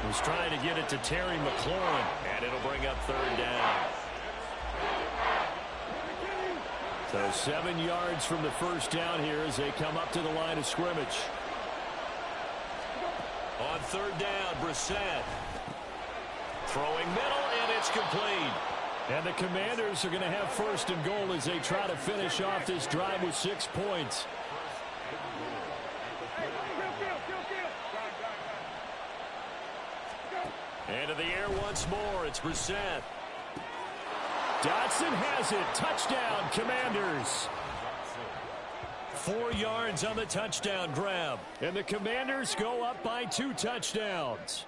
He's trying to get it to Terry McLaurin, and it'll bring up 3rd down. So 7 yards from the first down here as they come up to the line of scrimmage. On 3rd down, Brissett. Throwing middle, and it's complete. And the Commanders are going to have 1st and goal as they try to finish off this drive with 6 points. And in the air once more, it's Brissett. Dotson has it. Touchdown, Commanders. 4 yards on the touchdown grab. And the Commanders go up by 2 touchdowns.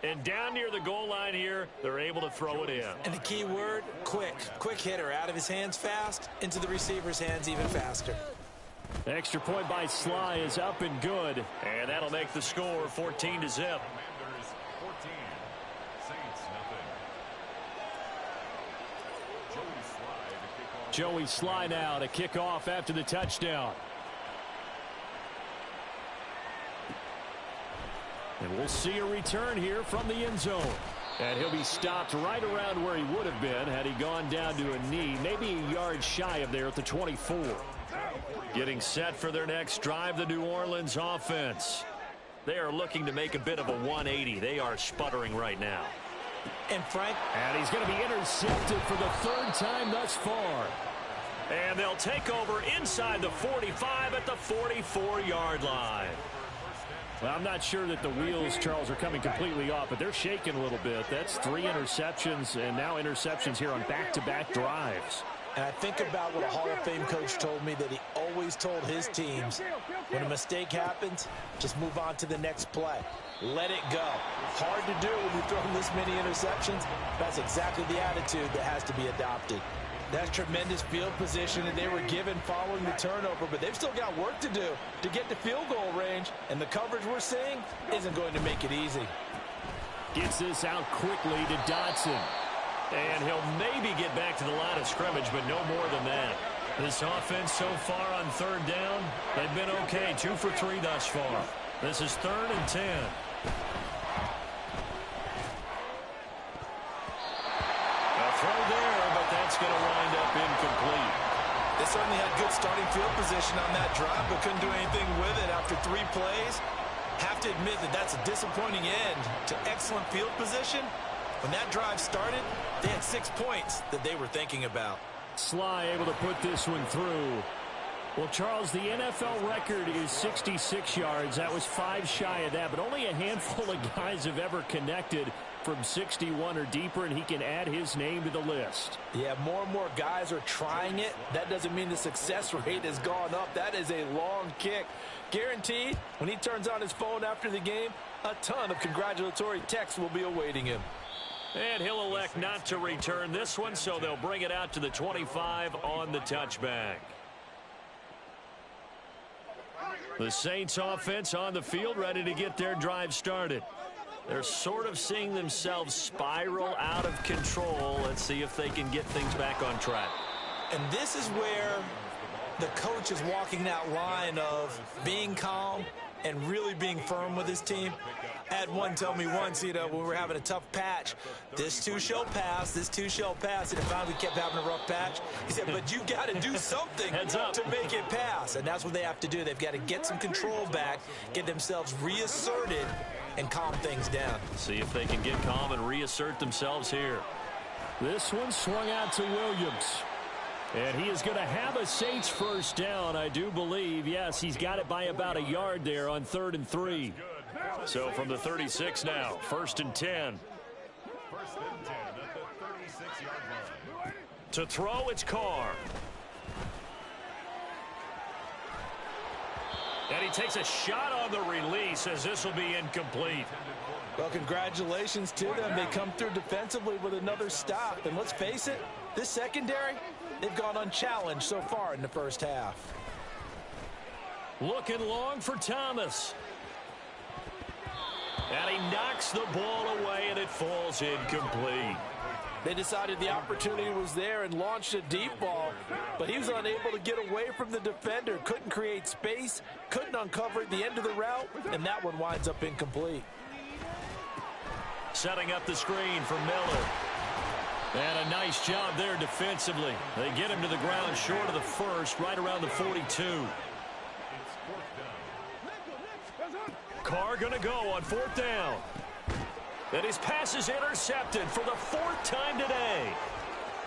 And down near the goal line here, they're able to throw it in. And the key word, quick. Quick hitter. Out of his hands fast, into the receiver's hands even faster. Extra point by Sly is up and good. And that'll make the score 14-0. Joey Sly now to kick off after the touchdown. And we'll see a return here from the end zone. And he'll be stopped right around where he would have been had he gone down to a knee, maybe a yard shy of there at the 24. Getting set for their next drive, the New Orleans offense. They are looking to make a bit of a 180. They are sputtering right now. And Frank. And he's going to be intercepted for the third time thus far. And they'll take over inside the 45 at the 44-yard line. Well, I'm not sure that the wheels, Charles, are coming completely off, but they're shaking a little bit. That's 3 interceptions, and now interceptions here on back-to-back drives. And I think about what a Hall of Fame coach told me, that he always told his teams, when a mistake happens, just move on to the next play. Let it go. Hard to do when you throw this many interceptions. That's exactly the attitude that has to be adopted. That's tremendous field position that they were given following the turnover, but they've still got work to do to get to field goal range, and the coverage we're seeing isn't going to make it easy. Gets this out quickly to Dotson. And he'll maybe get back to the line of scrimmage, but no more than that. This offense so far on third down, they've been okay. 2 for 3 thus far. This is 3rd and 10. A throw there, but that's going to wind up incomplete. They certainly had good starting field position on that drive, but couldn't do anything with it after 3 plays. Have to admit that that's a disappointing end to excellent field position. When that drive started, they had 6 points that they were thinking about. Sly able to put this one through. Well, Charles, the NFL record is 66 yards. That was 5 shy of that, but only a handful of guys have ever connected from 61 or deeper, and he can add his name to the list. Yeah, more and more guys are trying it. That doesn't mean the success rate has gone up. That is a long kick. Guaranteed, when he turns on his phone after the game, a ton of congratulatory texts will be awaiting him. And he'll elect not to return this one, so they'll bring it out to the 25 on the touchback. The Saints offense on the field, ready to get their drive started. They're sort of seeing themselves spiral out of control. Let's see if they can get things back on track. And this is where the coach is walking that line of being calm and really being firm with his team. I had one tell me once, when we were having a tough patch, this too shall pass, this too shall pass, and it finally kept having a rough patch. He said, but you got to do something to make it pass, and that's what they have to do. They've got to get some control back, get themselves reasserted, and calm things down. See if they can get calm and reassert themselves here. This one swung out to Williams. And he is going to have a Saints first down, I do believe. Yes, he's got it by about a yard there on 3rd and 3. So from the 36 now, 1st and 10. 1st and 10 at the 36-yard line. To throw, it's Carr. And he takes a shot on the release as this will be incomplete. Well, congratulations to them. They come through defensively with another stop. And let's face it, this secondary, they've gone unchallenged so far in the first half. Looking long for Thomas. And he knocks the ball away, and it falls incomplete. They decided the opportunity was there and launched a deep ball, but he was unable to get away from the defender, couldn't create space, couldn't uncover at the end of the route, and that one winds up incomplete. Setting up the screen for Miller. And a nice job there defensively. They get him to the ground short of the first, right around the 42. Carr going to go on 4th down. And his pass is intercepted for the 4th time today.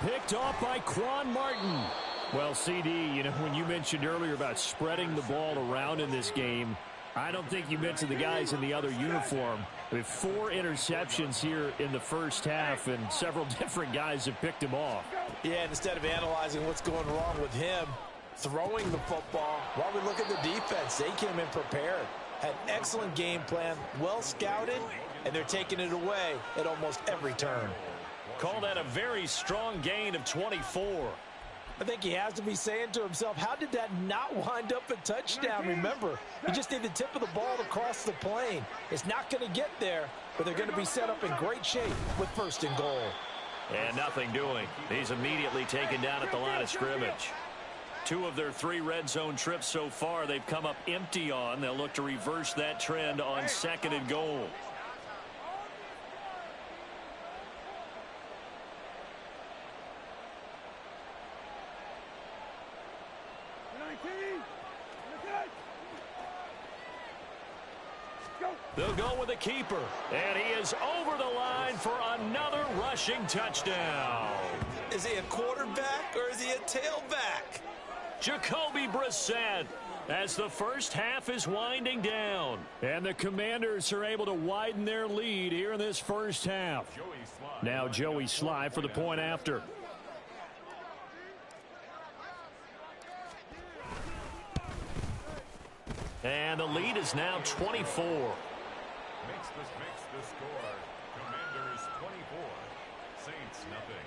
Picked off by Quan Martin. Well, CD, when you mentioned earlier about spreading the ball around in this game, I don't think you mentioned the guys in the other uniform. We have 4 interceptions here in the first half, and several different guys have picked him off. Yeah, and instead of analyzing what's going wrong with him, throwing the football, while we look at the defense, they came in prepared. Had an excellent game plan, well scouted, and they're taking it away at almost every turn. Call that a very strong gain of 24. I think he has to be saying to himself, how did that not wind up a touchdown? Remember, you just need the tip of the ball to cross the plane. It's not going to get there, but they're going to be set up in great shape with 1st and goal. And nothing doing. He's immediately taken down at the line of scrimmage. 2 of their 3 red zone trips so far, they've come up empty on. They'll look to reverse that trend on 2nd and goal. Go. They'll go with the keeper. And he is over the line for another rushing touchdown. Is he a quarterback or is he a tailback? Jacoby Brissett, as the first half is winding down. And the Commanders are able to widen their lead here in this first half. Now Joey Sly for the point after. And the lead is now 24. Makes the score. Commanders 24. Saints nothing.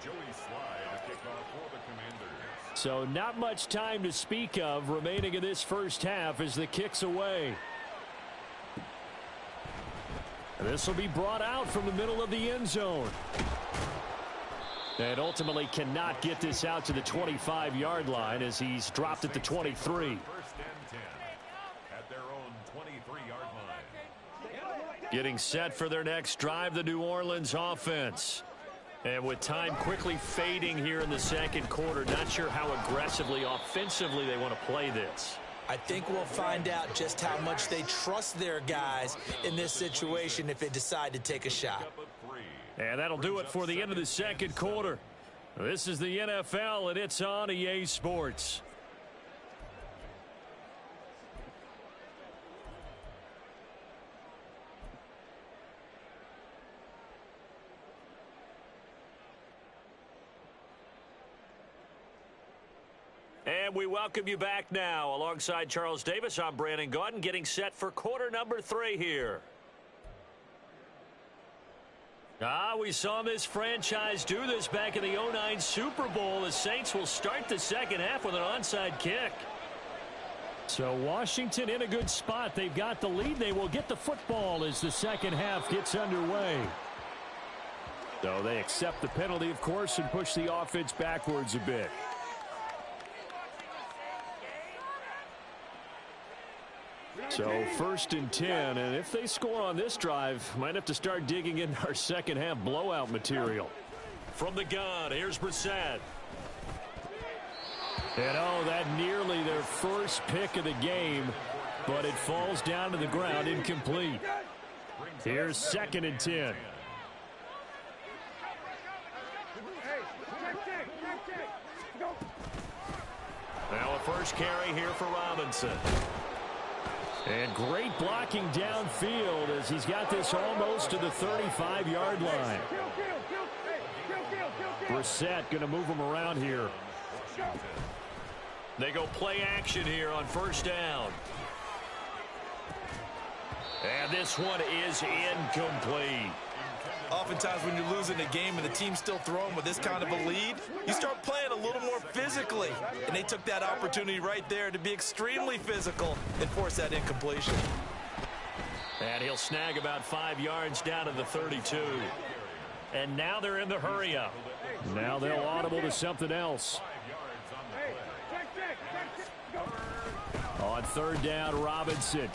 Joey Sly to kick off for the Commanders. So not much time to speak of remaining in this first half as the kick's away. This will be brought out from the middle of the end zone. And ultimately cannot get this out to the 25-yard line as he's dropped at the 23. First and 10 at their own 23-yard line. Getting set for their next drive, the New Orleans offense. And with time quickly fading here in the second quarter, not sure how aggressively, offensively they want to play this. I think we'll find out just how much they trust their guys in this situation if they decide to take a shot. And that'll do it for the end of the second quarter. This is the NFL, and it's on EA Sports. And we welcome you back now. Alongside Charles Davis, I'm Brandon Gaudin, getting set for quarter number 3 here. We saw this franchise do this back in the 2009 Super Bowl. The Saints will start the second half with an onside kick. So Washington in a good spot. They've got the lead. They will get the football as the second half gets underway. So they accept the penalty, of course, and push the offense backwards a bit. So first and 10, and if they score on this drive, might have to start digging in our second half blowout material. From the gun, here's Brissett. And that nearly their first pick of the game, but it falls down to the ground incomplete. Here's second and 10. Now a first carry here for Robinson. And great blocking downfield as he's got this almost to the 35-yard line. Brissett going to move him around here. They go play action here on first down. And this one is incomplete. Oftentimes when you're losing a game and the team's still throwing with this kind of a lead, you start playing a little more physically. And they took that opportunity right there to be extremely physical and force that incompletion. And he'll snag about 5 yards down to the 32. And now they're in the hurry-up. Now they'll audible to something else. On third down, Robinson.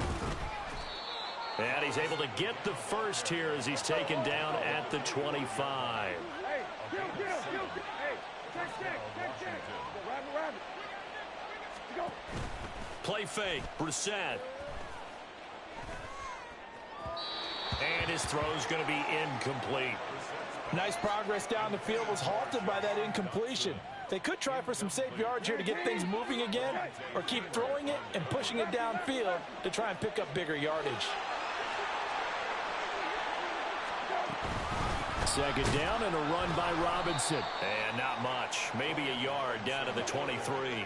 And he's able to get the first here as he's taken down at the 25. Play fake, Brissett. And his throw's going to be incomplete. Nice progress down the field, was halted by that incompletion. They could try for some safe yards here to get things moving again, or keep throwing it and pushing it downfield to try and pick up bigger yardage. Second down and a run by Robinson. And not much. Maybe a yard down to the 23.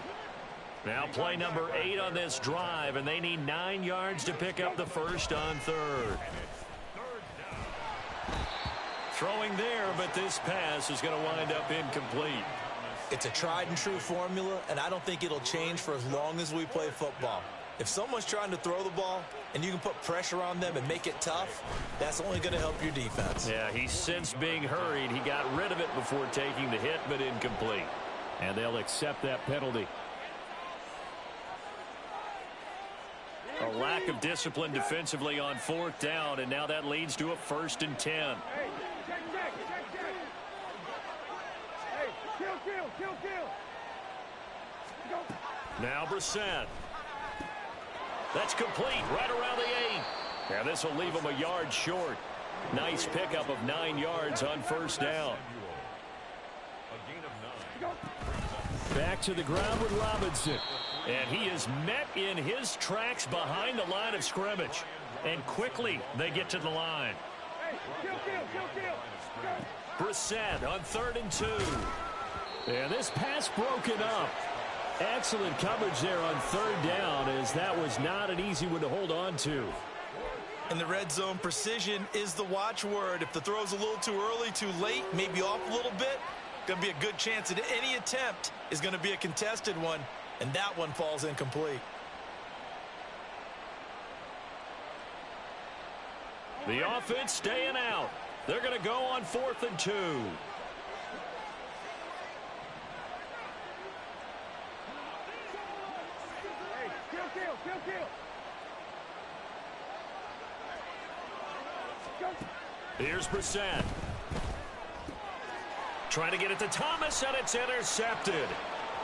Now play number 8 on this drive, and they need 9 yards to pick up the first on third. Throwing there, but this pass is going to wind up incomplete. It's a tried and true formula, and I don't think it'll change for as long as we play football. If someone's trying to throw the ball and you can put pressure on them and make it tough, that's only going to help your defense. Yeah, he's since being hurried. He got rid of it before taking the hit, but incomplete. And they'll accept that penalty. A lack of discipline defensively on fourth down, and now that leads to a first and 10. Now Brissett. That's complete right around the 8. And this will leave him a yard short. Nice pickup of 9 yards on first down. Back to the ground with Robinson. And he is met in his tracks behind the line of scrimmage. And quickly they get to the line. Brissett on 3rd and 2. And this pass broken up. Excellent coverage there on 3rd down, as that was not an easy one to hold on to. In the red zone, precision is the watchword. If the throw's a little too early, too late, maybe off a little bit, going to be a good chance that any attempt is going to be a contested one, and that one falls incomplete. The offense staying out. They're going to go on 4th and 2. Here's Brissett. Trying to get it to Thomas, and it's intercepted.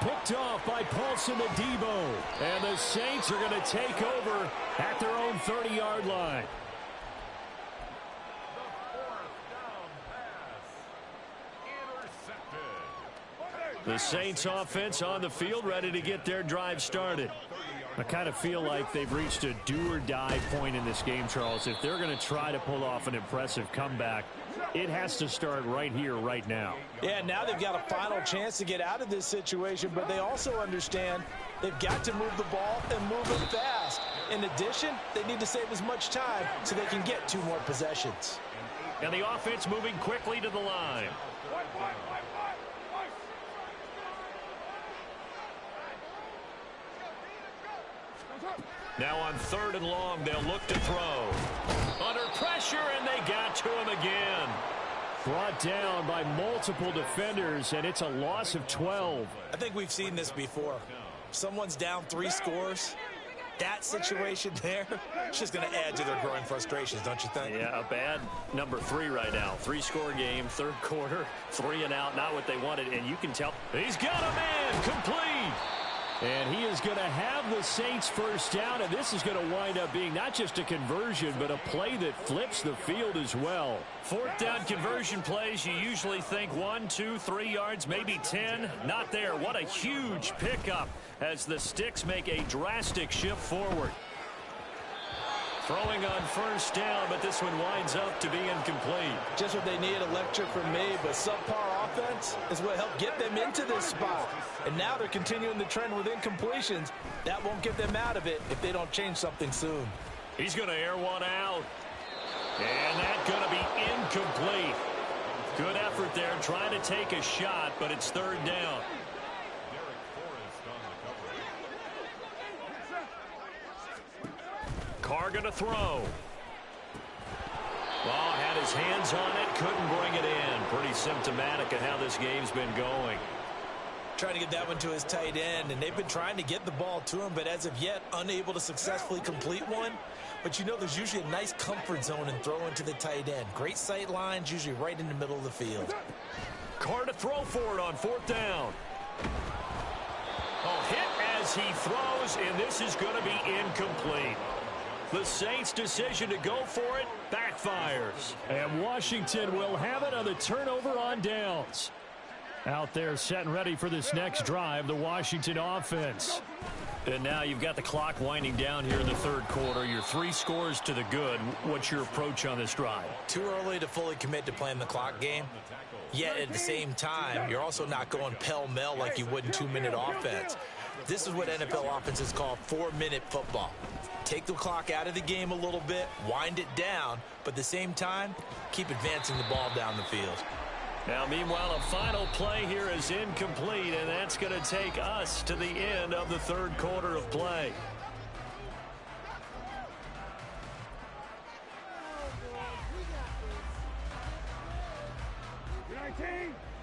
Picked off by Paulson Adebo. And the Saints are going to take over at their own 30-yard line. The Saints offense on the field, ready to get their drive started. I kind of feel like they've reached a do-or-die point in this game, Charles. If they're going to try to pull off an impressive comeback, it has to start right here, right now. Yeah, now they've got a final chance to get out of this situation, but they also understand they've got to move the ball and move it fast. In addition, they need to save as much time so they can get 2 more possessions. And the offense moving quickly to the line. Now on 3rd and long, they'll look to throw. Under pressure, and they got to him again. Brought down by multiple defenders, and it's a loss of 12. I think we've seen this before. Someone's down 3 scores. That situation there, it's just going to add to their growing frustrations, don't you think? Yeah, a bad number 3 right now. 3-score game, 3rd quarter, 3 and out, not what they wanted, and you can tell. He's got a man, complete. And he is going to have the Saints first down, and this is going to wind up being not just a conversion, but a play that flips the field as well. 4th down conversion plays, you usually think 1, 2, 3 yards, maybe 10. Not there. What a huge pickup as the Sticks make a drastic shift forward. Throwing on first down, but this one winds up to be incomplete. Just what they need, a lecture from me, but subpar offense is what helped get them into this spot. And now they're continuing the trend with incompletions. That won't get them out of it if they don't change something soon. He's going to air one out. And that's going to be incomplete. Good effort there, trying to take a shot, but it's 3rd down. Carr going to throw. Ball had his hands on it, couldn't bring it in. Pretty symptomatic of how this game's been going. Trying to get that one to his tight end, and they've been trying to get the ball to him, but as of yet, unable to successfully complete one. But you know, there's usually a nice comfort zone in throwing to the tight end. Great sight lines, usually right in the middle of the field. Carr to throw for it on 4th down. Oh, hit as he throws, and this is going to be incomplete. The Saints' decision to go for it backfires. And Washington will have it on the turnover on downs. Out there set and ready for this next drive, the Washington offense. And now you've got the clock winding down here in the 3rd quarter. You're 3 scores to the good. What's your approach on this drive? Too early to fully commit to playing the clock game. Yet at the same time, you're also not going pell-mell like you would in 2-minute offense. This is what NFL offenses call 4-minute football. Take the clock out of the game a little bit, wind it down, but at the same time, keep advancing the ball down the field. Now, meanwhile, a final play here is incomplete, and that's going to take us to the end of the 3rd quarter of play.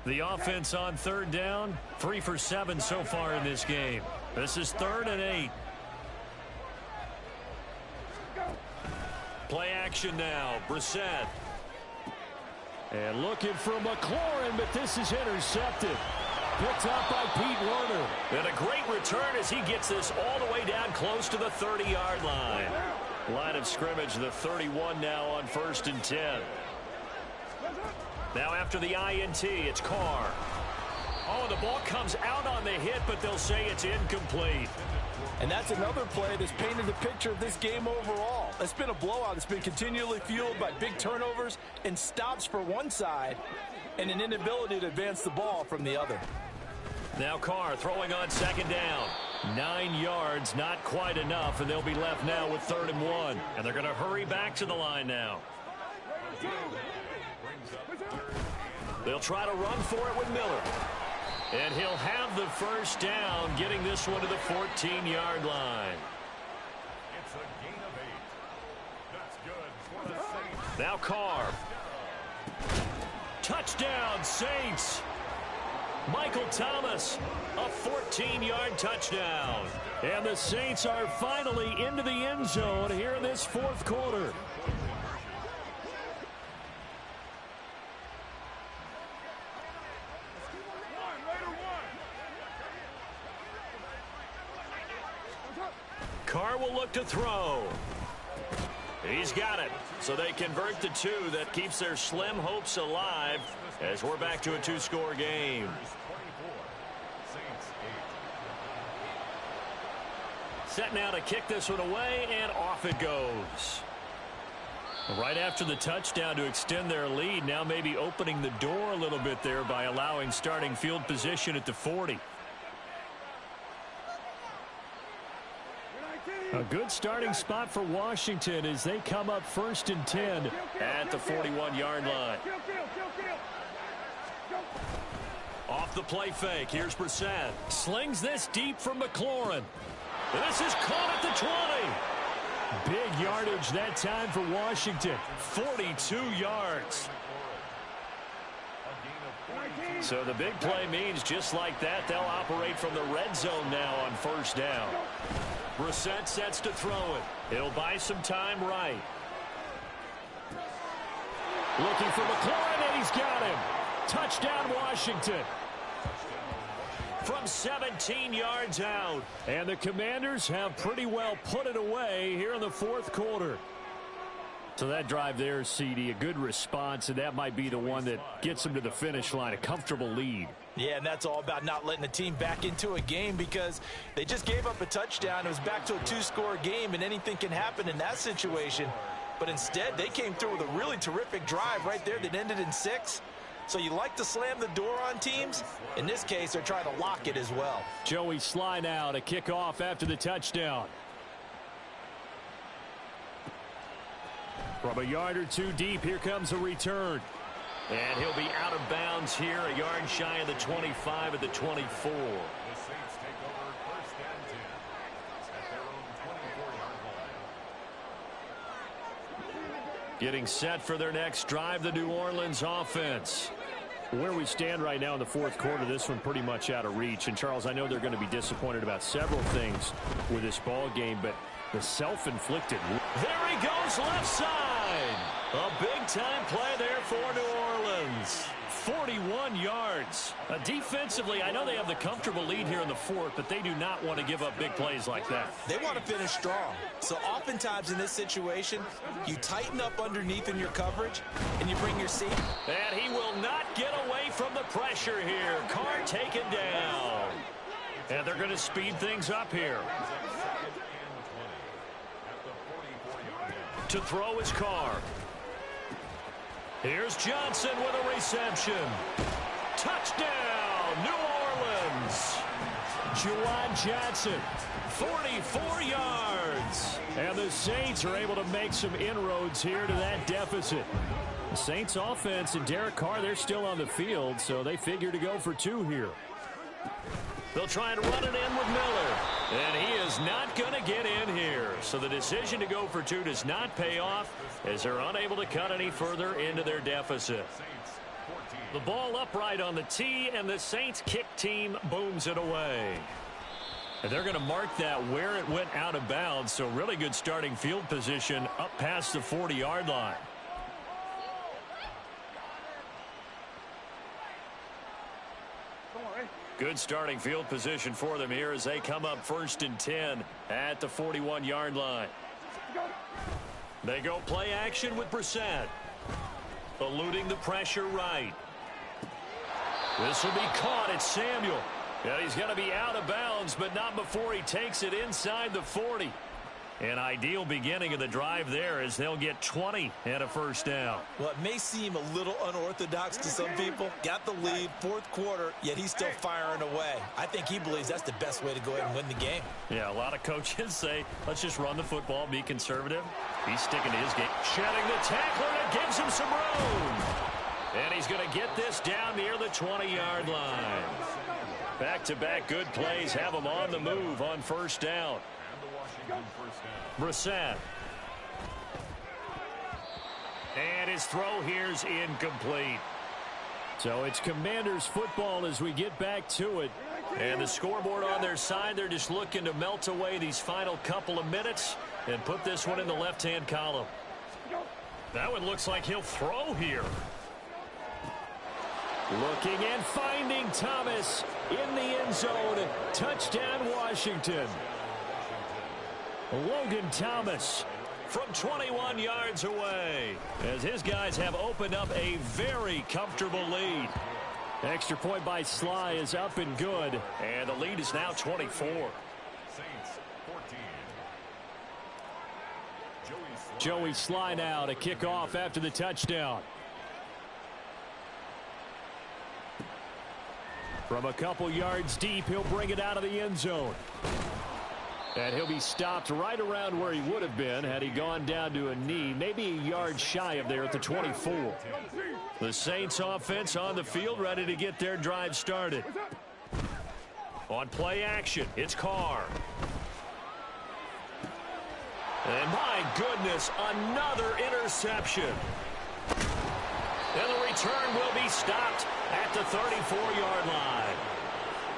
The offense on 3rd down, 3 for 7 so far in this game. This is 3rd and 8. Play action now, Brissett. And looking for McLaurin, but this is intercepted. picked up by Pete Werner. And a great return as he gets this all the way down close to the 30-yard line. Line of scrimmage, the 31 now on 1st and 10. Now after the INT, it's Carr. Oh, the ball comes out on the hit, but they'll say it's incomplete. And that's another play that's painted the picture of this game overall. It's been a blowout. It's been continually fueled by big turnovers and stops for one side and an inability to advance the ball from the other. Now Carr throwing on 2nd down. 9 yards, not quite enough, and they'll be left now with 3rd and 1. And they're going to hurry back to the line now. They'll try to run for it with Miller. And he'll have the 1st down, getting this one to the 14-yard line. It's a gain of 8. That's good for the Saints. Now Carr. Touchdown, Saints. Michael Thomas, a 14-yard touchdown. And the Saints are finally into the end zone here in this 4th quarter. Carr will look to throw. He's got it. So they convert the 2. That keeps their slim hopes alive as we're back to a 2-score game. Set now to kick this one away, and off it goes. Right after the touchdown to extend their lead, now maybe opening the door a little bit there by allowing starting field position at the 40. A good starting spot for Washington as they come up 1st and 10 at the 41-yard line. Off the play fake, here's Brissett. Slings this deep from McLaurin. This is caught at the 20. Big yardage that time for Washington. 42 yards. So the big play means just like that, they'll operate from the red zone now on 1st down. Brissett sets to throw it. He'll buy some time right. Looking for McLaurin, and he's got him. Touchdown, Washington. From 17 yards out. And the Commanders have pretty well put it away here in the 4th quarter. So that drive there, CD, a good response, and that might be the one that gets them to the finish line, a comfortable lead. Yeah, and that's all about not letting the team back into a game because they just gave up a touchdown. It was back to a 2-score game, and anything can happen in that situation. But instead, they came through with a really terrific drive right there that ended in 6. So you like to slam the door on teams. In this case, they're trying to lock it as well. Joey Sly now to kick off after the touchdown. From a yard or 2 deep, here comes a return. And he'll be out of bounds here, a yard shy of the 25 at the 24. The Saints take over 1st and 10 at their own 24-yard line. Getting set for their next drive, the New Orleans offense. Where we stand right now in the 4th quarter, this one pretty much out of reach. And, Charles, I know they're going to be disappointed about several things with this ball game, but the self-inflicted. There he goes, left side. A big-time play there for New Orleans. 41 yards. Defensively, I know they have the comfortable lead here in the 4th, but they do not want to give up big plays like that. They want to finish strong. So oftentimes in this situation, you tighten up underneath in your coverage, and you bring your seat. And he will not get away from the pressure here. Carr taken down. And they're going to speed things up here. To throw is Carr. Here's Johnson with a reception. Touchdown, New Orleans. Juwan Johnson. 44 yards. And the Saints are able to make some inroads here to that deficit. The Saints offense and Derek Carr, they're still on the field, so they figure to go for 2 here. They'll try and run it in with Miller. And he is not going to get in here. So the decision to go for 2 does not pay off as they're unable to cut any further into their deficit. The ball upright on the tee, and the Saints kick team booms it away. And they're going to mark that where it went out of bounds. So really good starting field position up past the 40-yard line. Good starting field position for them here as they come up 1st and 10 at the 41-yard line. They go play action with Brissett. Eluding the pressure right. This will be caught. It's Samuel. And he's going to be out of bounds, but not before he takes it inside the 40. An ideal beginning of the drive there as they'll get 20 and a first down. Well, it may seem a little unorthodox to some people. Got the lead, 4th quarter, yet he's still firing away. I think he believes that's the best way to go ahead and win the game. Yeah, a lot of coaches say, let's just run the football, be conservative. He's sticking to his game. Shedding the tackler, and it gives him some room. And he's going to get this down near the 20-yard line. Back-to-back good plays have him on the move on first down. Brissett. And his throw here's incomplete. So it's Commanders football as we get back to it. And the scoreboard on their side, they're just looking to melt away these final couple of minutes and put this one in the left-hand column. That one looks like he'll throw here. Looking and finding Thomas in the end zone. Touchdown, Washington. Logan Thomas from 21 yards away as his guys have opened up a very comfortable lead. Extra point by Sly is up and good. And the lead is now 24. Saints 14. Joey Sly now to kick off after the touchdown. From a couple yards deep, he'll bring it out of the end zone. And he'll be stopped right around where he would have been had he gone down to a knee, maybe a yard shy of there at the 24. The Saints offense on the field ready to get their drive started. On play action, it's Carr. And my goodness, another interception. And the return will be stopped at the 34-yard line.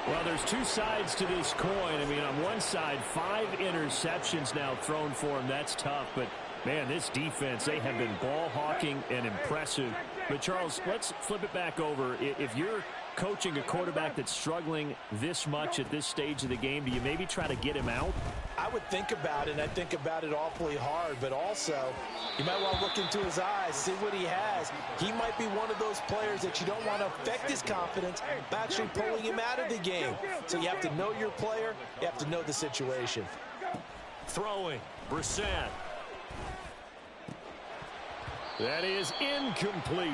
Well, there's two sides to this coin. I mean, on one side, 5 interceptions now thrown for him. That's tough. But, man, this defense, they have been ball hawking and impressive. But, Charles, let's flip it back over. If you're coaching a quarterback that's struggling this much at this stage of the game, do you maybe try to get him out? I would think about it, and I think about it awfully hard, but also you might want to look into his eyes, see what he has. He might be one of those players that you don't want to affect his confidence by actually pulling him out of the game. So you have to know your player, you have to know the situation. Throwing, Brissett. That is incomplete.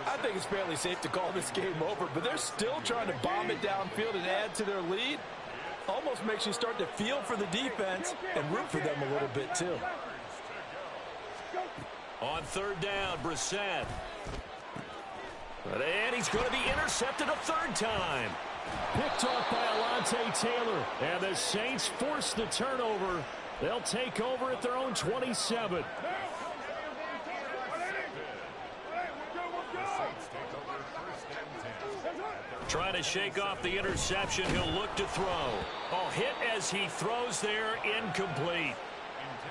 I think it's fairly safe to call this game over, but they're still trying to bomb it downfield and add to their lead. Almost makes you start to feel for the defense and root for them a little bit too. On third down, Brissett. And he's going to be intercepted a third time. Picked off by Alontae Taylor. And the Saints force the turnover. They'll take over at their own 27. Trying to shake off the interception. He'll look to throw. Oh, hit as he throws there, incomplete.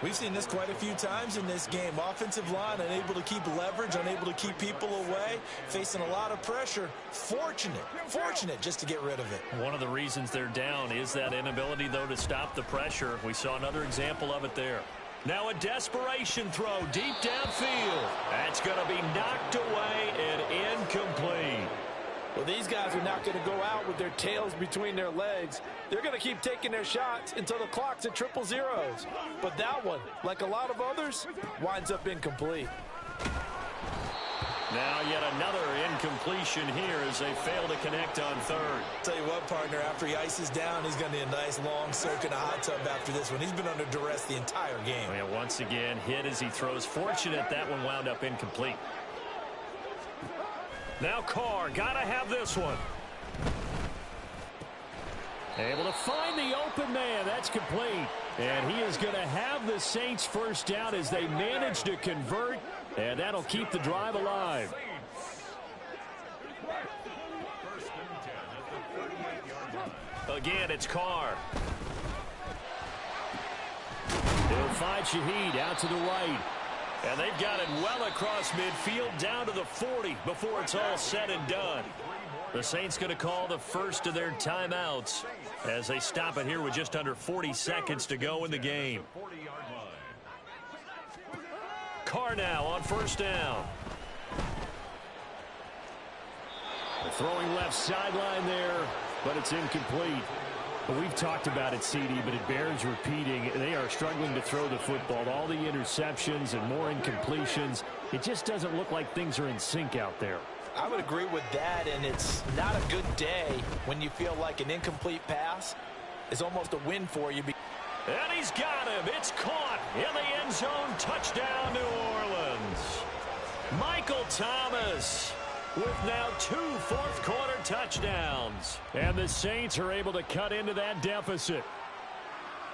We've seen this quite a few times in this game. Offensive line unable to keep leverage, unable to keep people away, facing a lot of pressure. Fortunate just to get rid of it. One of the reasons they're down is that inability, though, to stop the pressure. We saw another example of it there. Now a desperation throw deep downfield. That's going to be knocked away and incomplete. Well, these guys are not going to go out with their tails between their legs. They're going to keep taking their shots until the clock's at 000. But that one, like a lot of others, winds up incomplete. Now yet another incompletion here as they fail to connect on third. Tell you what, partner, after he ices down, he's going to need a nice long soak in a hot tub after this one. He's been under duress the entire game. And once again, hit as he throws. Fortunate that one wound up incomplete. Now Carr, got to have this one. Able to find the open man. That's complete. And he is going to have the Saints first down as they manage to convert. And that'll keep the drive alive. Again, it's Carr. They'll find Shaheed out to the right. And they've got it well across midfield down to the 40 before it's all said and done. The Saints going to call the first of their timeouts as they stop it here with just under 40 seconds to go in the game. Carr now on first down. Throwing left sideline there, but it's incomplete. But we've talked about it, CD, but it bears repeating. They are struggling to throw the football. All the interceptions and more incompletions. It just doesn't look like things are in sync out there. I would agree with that, and it's not a good day when you feel like an incomplete pass is almost a win for you. And he's got him. It's caught in the end zone. Touchdown, New Orleans. Michael Thomas with now 2 fourth-quarter touchdowns. And the Saints are able to cut into that deficit.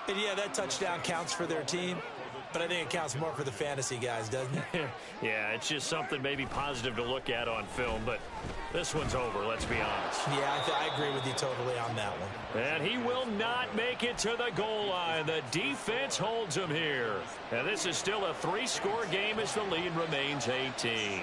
And yeah, that touchdown counts for their team, but I think it counts more for the fantasy guys, doesn't it? Yeah, it's just something maybe positive to look at on film, but this one's over, let's be honest. Yeah, I agree with you totally on that one. And he will not make it to the goal line. The defense holds him here. And this is still a 3-score game as the lead remains 18.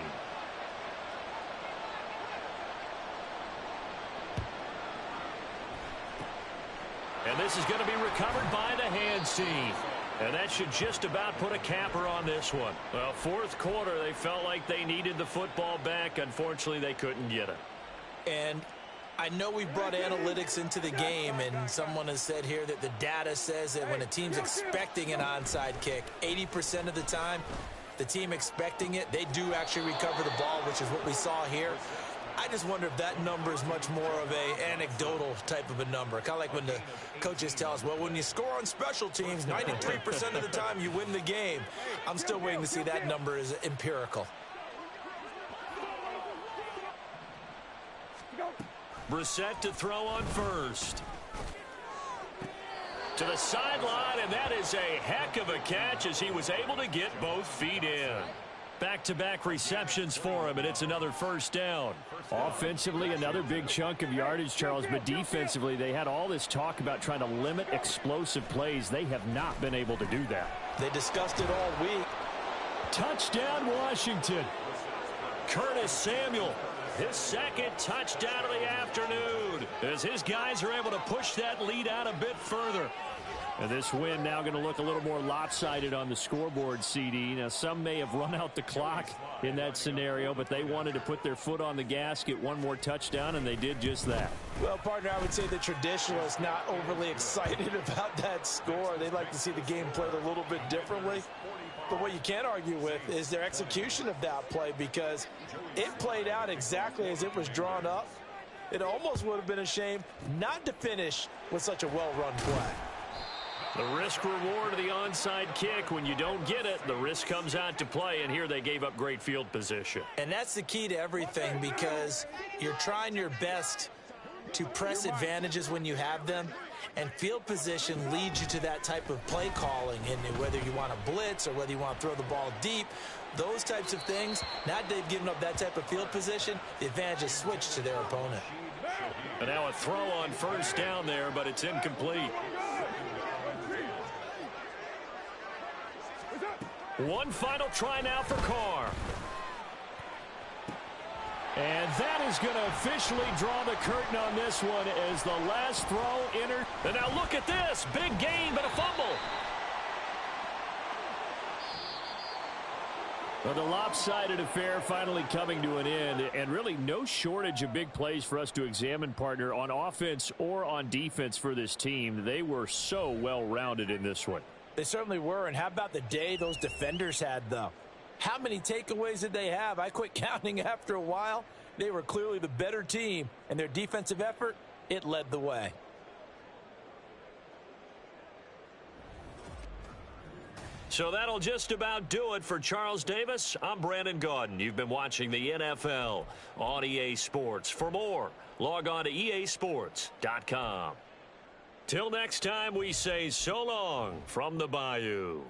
And this is going to be recovered by the hands team. And that should just about put a capper on this one. Well, fourth quarter, they felt like they needed the football back. Unfortunately, they couldn't get it. And I know we brought analytics into the game, and someone has said here that the data says that when a team's expecting an onside kick, 80% of the time, the team expecting it, they do actually recover the ball, which is what we saw here. I just wonder if that number is much more of a anecdotal type of a number. Kind of like when the coaches tell us, well, when you score on special teams, 93% of the time you win the game. I'm still waiting to see that number is empirical. Brissett to throw on first. To the sideline, and that is a heck of a catch as he was able to get both feet in. Back-to-back receptions for him, and it's another first down. Offensively, another big chunk of yardage, Charles, but defensively, they had all this talk about trying to limit explosive plays. They have not been able to do that. They discussed it all week. Touchdown, Washington. Curtis Samuel, his second touchdown of the afternoon, as his guys are able to push that lead out a bit further. And this win now going to look a little more lopsided on the scoreboard, CD. Now, some may have run out the clock in that scenario, but they wanted to put their foot on the gas, get one more touchdown, and they did just that. Well, partner, I would say the traditionalists not overly excited about that score. They'd like to see the game played a little bit differently. But what you can't argue with is their execution of that play, because it played out exactly as it was drawn up. It almost would have been a shame not to finish with such a well-run play. The risk-reward of the onside kick, when you don't get it, the risk comes out to play, and here they gave up great field position. And that's the key to everything, because you're trying your best to press advantages when you have them, and field position leads you to that type of play calling, and whether you want to blitz or whether you want to throw the ball deep, those types of things, now they've given up that type of field position, the advantage is switched to their opponent. And now a throw on first down there, but it's incomplete. One final try now for Carr. And that is going to officially draw the curtain on this one as the last throw entered. And now look at this. Big gain, but a fumble. Well, the lopsided affair finally coming to an end, and really no shortage of big plays for us to examine, partner, on offense or on defense for this team. They were so well-rounded in this one. They certainly were, and how about the day those defenders had, though? How many takeaways did they have? I quit counting after a while. They were clearly the better team, and their defensive effort, it led the way. So that'll just about do it for Charles Davis. I'm Brandon Gaudin. You've been watching the NFL on EA Sports. For more, log on to easports.com. Till next time, we say so long from the Bayou.